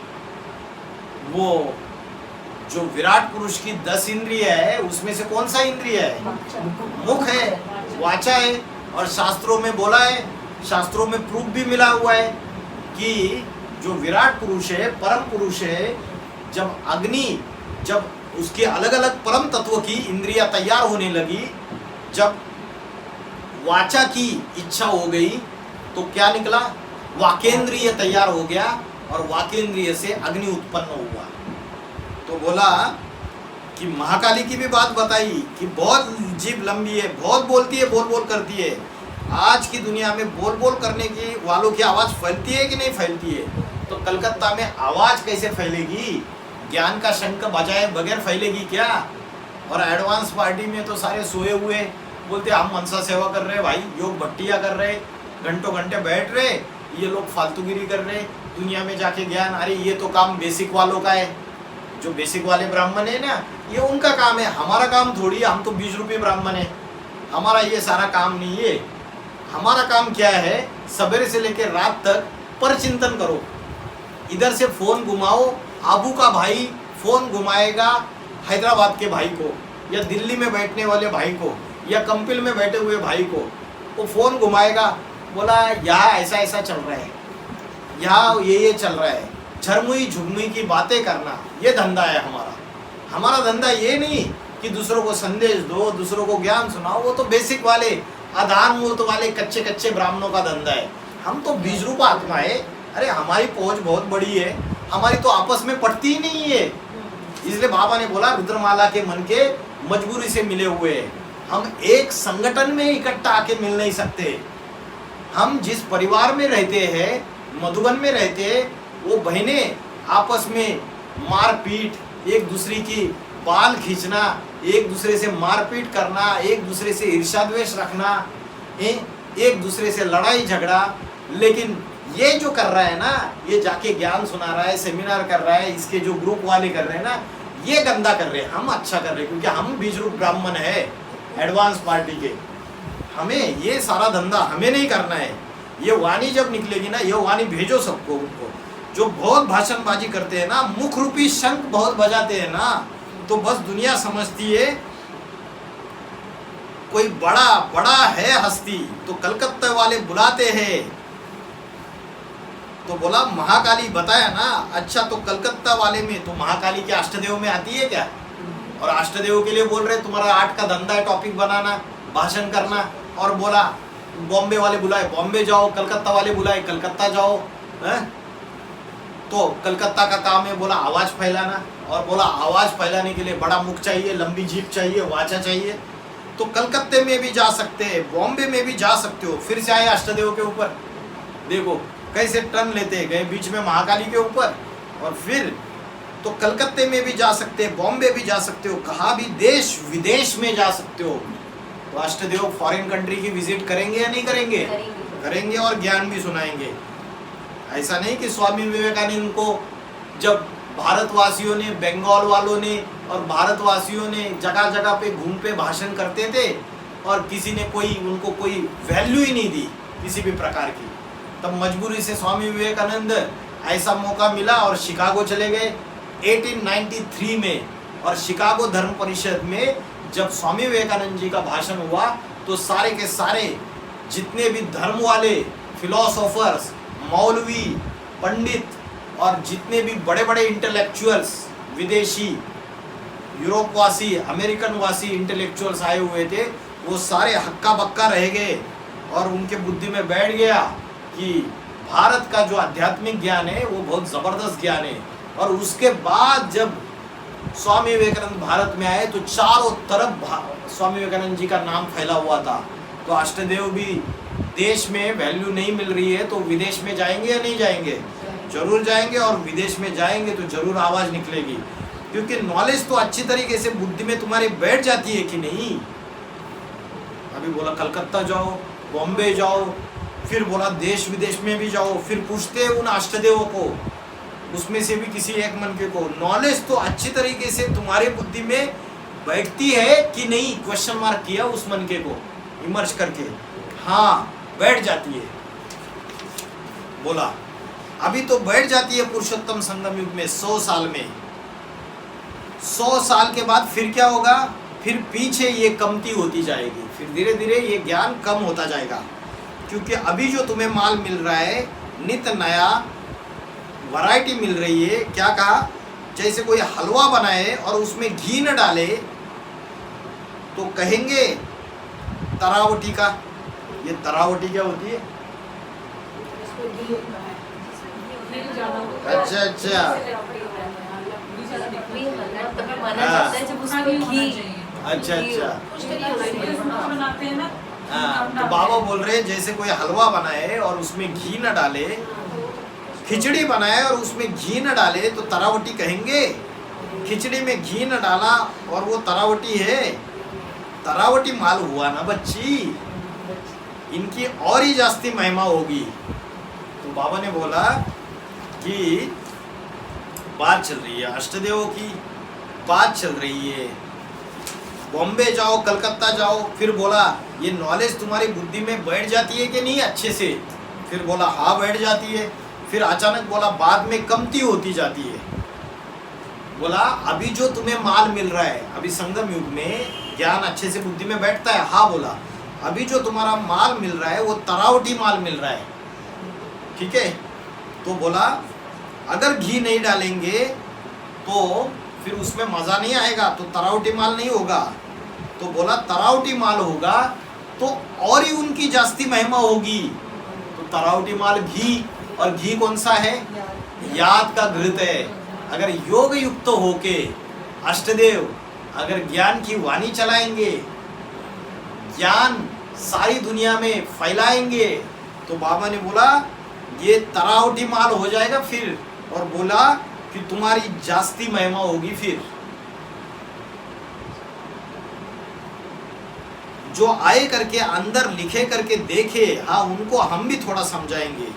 वो जो विराट पुरुष की 10 इंद्रिय है, उसमें से कौन सा इंद्रिय है? मुख है, वाचा है। और शास्त्रों में बोला है, शास्त्रों में प्रूफ भी मिला हुआ है कि जो विराट पुरुष है, परम पुरुष है, जब उसके अलग अलग परम तत्व की इंद्रियां तैयार होने लगी, जब वाचा की इच्छा हो गई तो क्या निकला? वाकेंद्रिय तैयार हो गया, और वाकेंद्रिय से अग्नि उत्पन्न हुआ। तो बोला कि महाकाली की भी बात बताई कि बहुत जीभ लंबी है, बहुत बोलती है, बोल बोल करती है। आज की दुनिया में बोल बोल करने की वालों की आवाज फैलती है कि नहीं फैलती है? तो कलकत्ता में आवाज कैसे फैलेगी? ज्ञान का शंख बजाए बगैर फैलेगी क्या? और एडवांस पार्टी में तो सारे सोए हुए बोलते हम मनसा सेवा कर रहे, भाई योग भट्टियाँ कर रहे, घंटों घंटे बैठ रहे, ये लोग फालतूगिरी कर रहे, दुनिया में जाके ज्ञान। अरे ये तो काम बेसिक वालों का है, जो बेसिक वाले ब्राह्मण है ना, ये उनका काम है, हमारा काम थोड़ी है। हम तो 20 रुपये ब्राह्मण है, हमारा ये सारा काम नहीं है। हमारा काम क्या है? सवेरे से लेकर रात तक पर चिंतन करो। इधर से फोन घुमाओ, आबू का भाई फोन घुमाएगा हैदराबाद के भाई को, या दिल्ली में बैठने वाले भाई को, या कंपिल में बैठे हुए भाई को, वो फोन घुमाएगा, बोला यहाँ ऐसा ऐसा चल रहा है, यहाँ ये चल रहा है, झरमुई झुगमुई की बातें करना, ये धंधा है हमारा। हमारा धंधा ये नहीं कि दूसरों को संदेश दो, दूसरों को ज्ञान सुनाओ, वो तो बेसिक वाले आधार मूर्त वाले कच्चे कच्चे ब्राह्मणों का धंधा है। हम तो बीज रूप आत्मा है। अरे हमारी पहुंच बहुत बड़ी है, हमारी तो आपस में पटती ही नहीं है। इसलिए बाबा ने बोला रुद्रमाला के मन के मजबूरी से मिले हुए हैं। हम एक संगठन में इकट्ठा आके मिल नहीं सकते। हम जिस परिवार में रहते हैं, मधुबन में रहते हैं, वो बहनें आपस में मारपीट, एक दूसरे की बाल खींचना, एक दूसरे से मारपीट करना, एक दूसरे से ईर्ष्या द्वेष रखना, एक दूसरे से लड़ाई झगड़ा। लेकिन ये जो कर रहा है ना, ये जाके ज्ञान सुना रहा है, सेमिनार कर रहा है, इसके जो ग्रुप वाले कर रहे हैं ना, ये गंदा कर रहे हैं। हम अच्छा कर रहे हैं क्योंकि हम बीज रूप ब्राह्मण है, एडवांस पार्टी के। हमें ये सारा धंधा हमें नहीं करना है। ये वाणी जब निकलेगी ना, ये वाणी भेजो सबको। उनको जो बहुत भाषणबाजी करते हैं ना, मुख रूपी शंख बहुत बजाते हैं ना, तो बस दुनिया समझती है कोई बड़ा बड़ा है हस्ती तो कलकत्ता वाले बुलाते हैं। तो बोला महाकाली बताया ना, अच्छा तो कलकत्ता वाले में तो महाकाली के अष्टदेव में आती है क्या? और अष्टदेव के लिए बोल रहे तुम्हारा आर्ट का धंधा है, टॉपिक बनाना, भाषण करना, और बोला बॉम्बे वाले बुलाए बॉम्बे जाओ, कलकत्ता वाले बुलाए कलकत्ता जाओ, है? तो कलकत्ता का काम है बोला आवाज फैलाना, और बोला आवाज फैलाने के लिए बड़ा मुख चाहिए, लंबी जीभ चाहिए, वाचा चाहिए। तो कलकत्ते में भी जा सकते हैं, बॉम्बे में भी जा सकते हो। फिर से आए अष्टदेव के ऊपर, देखो कैसे टर्न लेते गए बीच में महाकाली के ऊपर। और फिर तो कलकत्ते में भी जा सकते हैं, बॉम्बे भी जा सकते हो, कहा भी देश विदेश में जा सकते हो। तो अष्टदेव फॉरेन कंट्री की विजिट करेंगे या नहीं करेंगे? करेंगे और ज्ञान भी सुनाएंगे। ऐसा नहीं कि स्वामी विवेकानंद को जब भारतवासियों ने, बंगाल वालों ने और भारतवासियों ने जगह जगह पे घूम पे भाषण करते थे और किसी ने उनको कोई वैल्यू ही नहीं दी किसी भी प्रकार की। तब मजबूरी से स्वामी विवेकानंद ऐसा मौका मिला और शिकागो चले गए 1893 में। और शिकागो धर्म परिषद में जब स्वामी विवेकानंद जी का भाषण हुआ तो सारे के सारे जितने भी धर्म वाले फिलोसोफर्स, मौलवी, पंडित और जितने भी बड़े बड़े इंटेलेक्चुअल्स, विदेशी, यूरोपवासी, अमेरिकन वासी इंटेलेक्चुअल्स आए हुए थे, वो सारे हक्का बक्का रह गए और उनके बुद्धि में बैठ गया कि भारत का जो आध्यात्मिक ज्ञान है वो बहुत ज़बरदस्त ज्ञान है। और उसके बाद जब स्वामी विवेकानंद भारत में आए तो चारों तरफ स्वामी विवेकानंद जी का नाम फैला हुआ था। तो अष्टदेव भी देश में वैल्यू नहीं मिल रही है तो विदेश में जाएंगे या नहीं जाएंगे? जरूर जाएंगे। और विदेश में जाएंगे तो जरूर आवाज़ निकलेगी, क्योंकि नॉलेज तो अच्छी तरीके से बुद्धि में तुम्हारी बैठ जाती है कि नहीं। अभी बोला कलकत्ता जाओ, बॉम्बे जाओ, फिर बोला देश विदेश में भी जाओ। फिर पूछते उन अष्टदेवों को, उसमें से भी किसी एक मनके को, नॉलेज तो अच्छी तरीके से तुम्हारी बुद्धि में बैठती है कि नहीं? क्वेश्चन मार्क किया उस मनके को इमर्ज करके, हाँ बैठ जाती है। बोला अभी तो बैठ जाती है पुरुषोत्तम संगम युग में 100 साल में। 100 साल के बाद फिर क्या होगा? फिर पीछे ये कमती होती जाएगी, फिर धीरे धीरे ये ज्ञान कम होता जाएगा। क्योंकि अभी जो तुम्हें माल मिल रहा है, नित नया वैरायटी मिल रही है। क्या कहा? जैसे कोई हलवा बनाए और उसमें घी न डाले तो कहेंगे तरावटी का। ये तरावटी क्या होती है? अच्छा अच्छा, अच्छा अच्छा। हाँ, तो बाबा बोल रहे हैं जैसे कोई हलवा बनाए और उसमें घी न डाले, खिचड़ी बनाए और उसमें घी न डाले तो तरावटी कहेंगे। खिचड़ी में घी न डाला और वो तरावटी है, तरावटी माल हुआ ना बच्ची, इनकी और ही जास्ती महिमा होगी। तो बाबा ने बोला कि बात चल रही है, अष्टदेवों की बात चल रही है, बॉम्बे जाओ, कलकत्ता जाओ। फिर बोला ये नॉलेज तुम्हारी बुद्धि में बैठ जाती है कि नहीं अच्छे से? फिर बोला हाँ बैठ जाती है। फिर अचानक बोला बाद में कमती होती जाती है। बोला अभी जो तुम्हें माल मिल रहा है, अभी संगम युग में ज्ञान अच्छे से बुद्धि में बैठता है। हाँ बोला अभी जो तुम्हारा माल मिल रहा है वो तरावटी माल मिल रहा है, ठीक है। तो बोला अगर घी नहीं डालेंगे तो फिर उसमें मज़ा नहीं आएगा, तो तरावटी माल नहीं होगा। तो बोला तरावटी माल होगा तो और ही उनकी जास्ती महिमा होगी। तो तरावटी माल घी, और घी कौन सा है? याद का घृत है। अगर योग युक्त होके अष्टदेव अगर ज्ञान की वाणी चलाएंगे, ज्ञान सारी दुनिया में फैलाएंगे, तो बाबा ने बोला ये तरावटी माल हो जाएगा फिर। और बोला कि तुम्हारी जास्ती महिमा होगी। फिर जो आए करके अंदर लिखे करके देखे, हाँ उनको हम भी थोड़ा समझाएंगे,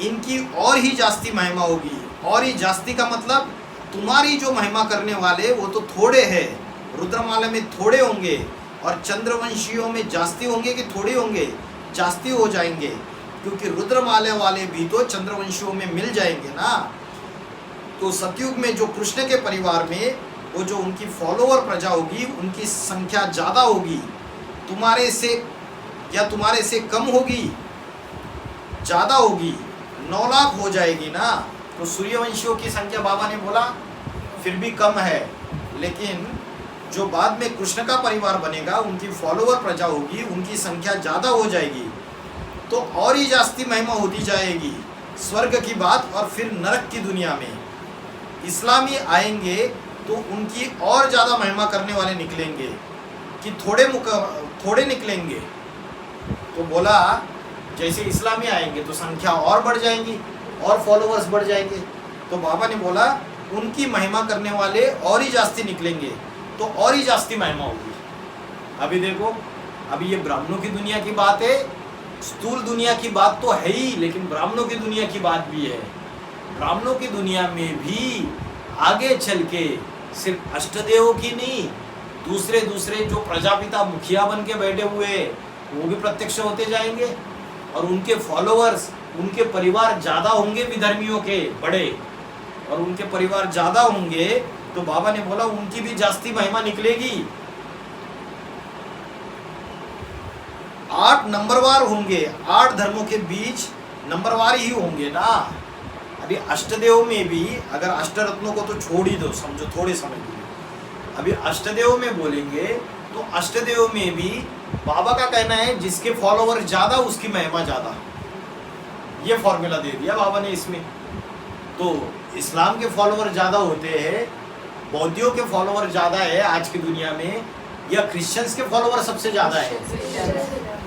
इनकी और ही जास्ती महिमा होगी। और ही जास्ती का मतलब तुम्हारी जो महिमा करने वाले वो तो थोड़े हैं, रुद्रमाला में थोड़े होंगे, और चंद्रवंशियों में जास्ती होंगे कि थोड़े होंगे? जास्ती हो जाएंगे, क्योंकि रुद्रमाला वाले भी तो चंद्रवंशियों में मिल जाएंगे ना। तो सतयुग में जो कृष्ण के परिवार में वो जो उनकी फॉलोअर प्रजा होगी उनकी संख्या ज़्यादा होगी, तुम्हारे से या तुम्हारे से कम होगी, ज़्यादा होगी, 9 लाख हो जाएगी ना, तो सूर्यवंशियों की संख्या बाबा ने बोला फिर भी कम है, लेकिन जो बाद में कृष्ण का परिवार बनेगा, उनकी फॉलोवर प्रजा होगी, उनकी संख्या ज़्यादा हो जाएगी, तो और ही जास्ती महिमा होती जाएगी। स्वर्ग की बात और फिर नरक की दुनिया में इस्लामी आएंगे तो उनकी और ज़्यादा महिमा करने वाले निकलेंगे कि थोड़े निकलेंगे। तो बोला जैसे इस्लामी आएंगे तो संख्या और बढ़ जाएंगी और फॉलोवर्स बढ़ जाएंगे। तो बाबा ने बोला उनकी महिमा करने वाले और ही जास्ती निकलेंगे तो और ही जास्ती महिमा होगी। अभी देखो, अभी ये ब्राह्मणों की दुनिया की बात है, स्थूल दुनिया की बात तो है ही, लेकिन ब्राह्मणों की दुनिया की बात भी है। ब्राह्मणों की दुनिया में भी आगे चल के सिर्फ अष्टदेवों की नहीं, दूसरे दूसरे जो प्रजापिता मुखिया बन के बैठे हुए वो भी प्रत्यक्ष होते जाएंगे और उनके फॉलोअर्स, उनके परिवार ज़्यादा होंगे विधर्मियों के बड़े, और उनके परिवार ज़्यादा होंगे तो बाबा ने बोला उनकी भी जास्ती महिमा निकलेगी। 8 नंबरवार होंगे, 8 धर्मों के बीच नंबरवार ही होंगे ना। अभी अष्टदेव में भी अगर अष्टरत्नों को तो छोड़ ही दो, समझो थोड़े समय के लिए, अभी अष्टदेव में बोलेंगे तो अष्टदेव में भी बाबा का कहना है जिसके फॉलोवर ज़्यादा उसकी महिमा ज़्यादा, ये फॉर्मूला दे दिया बाबा ने इसमें। तो इस्लाम के फॉलोवर ज़्यादा होते हैं, बौद्धियों के फॉलोवर ज़्यादा है आज की दुनिया में, या क्रिश्चियंस के फॉलोवर सबसे ज़्यादा है?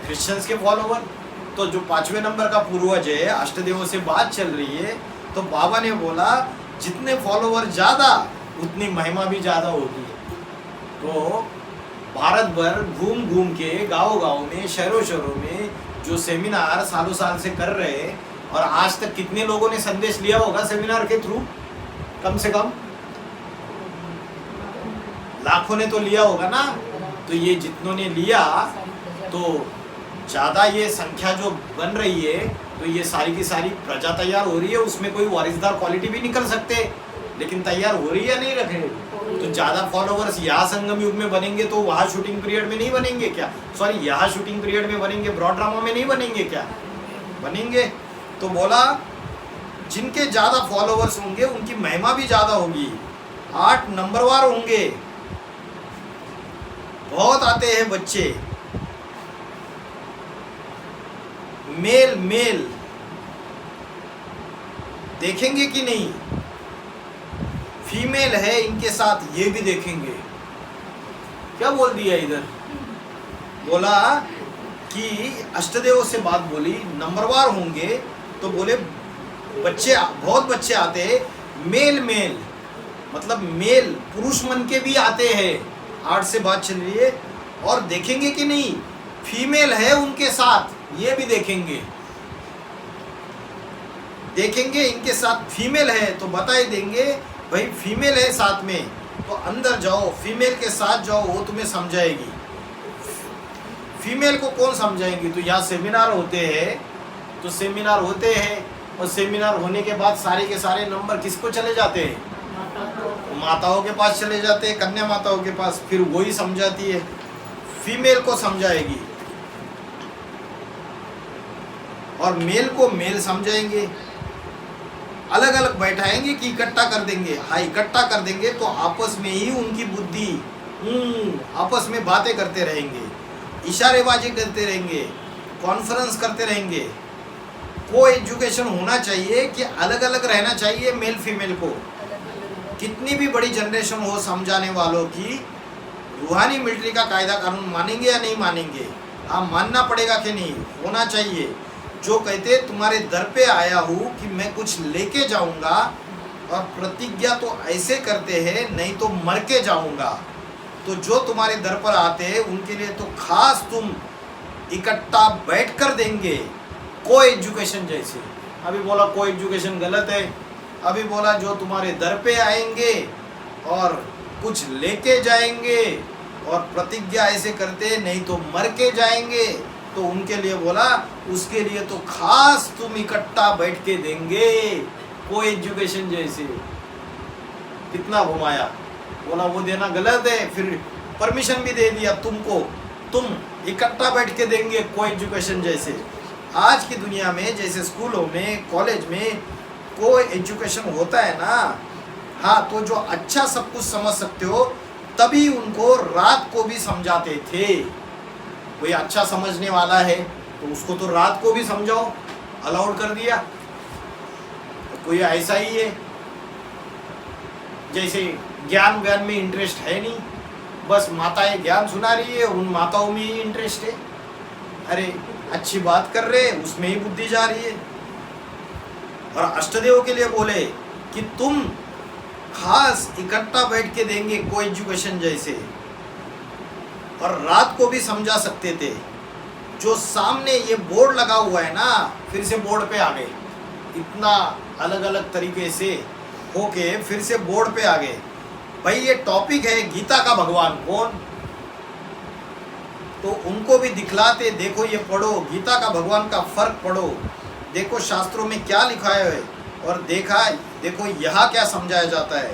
क्रिश्चियंस के फॉलोवर। तो जो 5वें नंबर का पूर्वज है, अष्टदेवों से बात चल रही है, तो बाबा ने बोला जितने फॉलोवर ज़्यादा उतनी महिमा भी ज़्यादा होगी। तो भारत भर घूम घूम के गाँव में, शहरों शहरों में जो सेमिनार सालों साल से कर रहे हैं, और आज तक कितने लोगों ने संदेश लिया होगा सेमिनार के थ्रू? कम से कम लाखों ने तो लिया होगा ना। तो ये जितनों ने लिया तो ज़्यादा ये संख्या जो बन रही है, तो ये सारी की सारी प्रजा तैयार हो रही है, उसमें कोई वारिसदार क्वालिटी भी निकल सकते, लेकिन तैयार हो रही है नहीं रखे। तो ज़्यादा फॉलोवर्स यहाँ संगम युग में बनेंगे तो वहाँ शूटिंग पीरियड में नहीं बनेंगे क्या? सॉरी, यहाँ शूटिंग पीरियड में बनेंगे, ब्रॉड ड्रामा में नहीं बनेंगे क्या? बनेंगे। तो बोला जिनके ज़्यादा फॉलोवर्स होंगे उनकी महिमा भी ज़्यादा होगी, 8 नंबरवार होंगे। बहुत आते हैं बच्चे, मेल देखेंगे कि नहीं? फीमेल है इनके साथ, ये भी देखेंगे। क्या बोल दिया इधर? बोला कि अष्टदेव से बात बोली, नंबरवार होंगे, तो बोले बच्चे, बहुत बच्चे आते हैं, मेल मतलब मेल पुरुष मन के भी आते हैं। 8 से बात चल रही है, और देखेंगे कि नहीं फीमेल है उनके साथ, ये भी देखेंगे इनके साथ फीमेल है, तो बता ही देंगे भाई फीमेल है साथ में, तो अंदर जाओ, फीमेल के साथ जाओ, वो तुम्हें समझाएगी। फीमेल को कौन समझाएंगी? तो यहाँ सेमिनार होते हैं, तो सेमिनार होते हैं, और सेमिनार होने के बाद सारे के सारे नंबर किसको चले जाते हैं? माताओं के पास चले जाते हैं, कन्या माताओं के पास, फिर वही समझाती है, फीमेल को समझाएगी, और मेल को मेल समझाएंगे। अलग अलग बैठाएंगे कि इकट्ठा कर देंगे? हाँ, इकट्ठा कर देंगे तो आपस में ही उनकी बुद्धि, आपस में बातें करते रहेंगे, इशारेबाजी करते रहेंगे, कॉन्फ्रेंस करते रहेंगे। को एजुकेशन होना चाहिए कि अलग अलग रहना चाहिए मेल फीमेल को। कितनी भी बड़ी जनरेशन हो समझाने वालों की, रूहानी मिलिट्री का कायदा कानून मानेंगे या नहीं मानेंगे? हाँ, मानना पड़ेगा कि नहीं? होना चाहिए। जो कहते तुम्हारे दर पे आया हूँ कि मैं कुछ लेके जाऊंगा, और प्रतिज्ञा तो ऐसे करते हैं नहीं तो मर के जाऊंगा। तो जो तुम्हारे दर पर आते हैं उनके लिए तो खास तुम इकट्ठा बैठ कर देंगे, को एजुकेशन जैसे। अभी बोला को एजुकेशन गलत है, अभी बोला जो तुम्हारे दर पे आएंगे और कुछ लेके जाएंगे, और प्रतिज्ञा ऐसे करते नहीं तो मर के जाएंगे, तो उनके लिए बोला उसके लिए तो खास तुम इकट्ठा बैठ के देंगे, को एजुकेशन जैसे। कितना घुमाया, बोला वो देना गलत है, फिर परमिशन भी दे दिया तुमको, तुम इकट्ठा बैठ के देंगे को एजुकेशन जैसे। आज की दुनिया में जैसे स्कूलों में कॉलेज में को एजुकेशन होता है ना, हाँ, तो जो अच्छा सब कुछ समझ सकते हो तभी उनको रात को भी समझाते थे। कोई अच्छा समझने वाला है तो उसको तो रात को भी समझाओ, अलाउड कर दिया। तो कोई ऐसा ही है जैसे ज्ञान ज्ञान में इंटरेस्ट है नहीं, बस माताएं ज्ञान सुना रही है, उन माताओं में ही इंटरेस्ट है। अरे अच्छी बात कर रहे हैं उसमें ही बुद्धि जा रही है। और अष्टदेव के लिए बोले कि तुम खास इकट्ठा बैठ के देंगे को एजुकेशन जैसे, और रात को भी समझा सकते थे। जो सामने ये बोर्ड लगा हुआ है ना, फिर से बोर्ड पे आ गए, इतना अलग अलग तरीके से होके फिर से बोर्ड पे आ गए। भाई ये टॉपिक है गीता का भगवान कौन, तो उनको भी दिखलाते, देखो ये पढ़ो गीता का भगवान का फर्क पढ़ो, देखो शास्त्रों में क्या लिखा है, और देखो यहाँ क्या समझाया जाता है,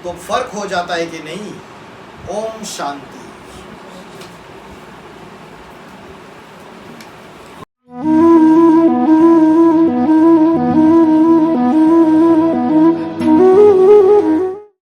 तो फर्क हो जाता है कि नहीं। ओम शांति।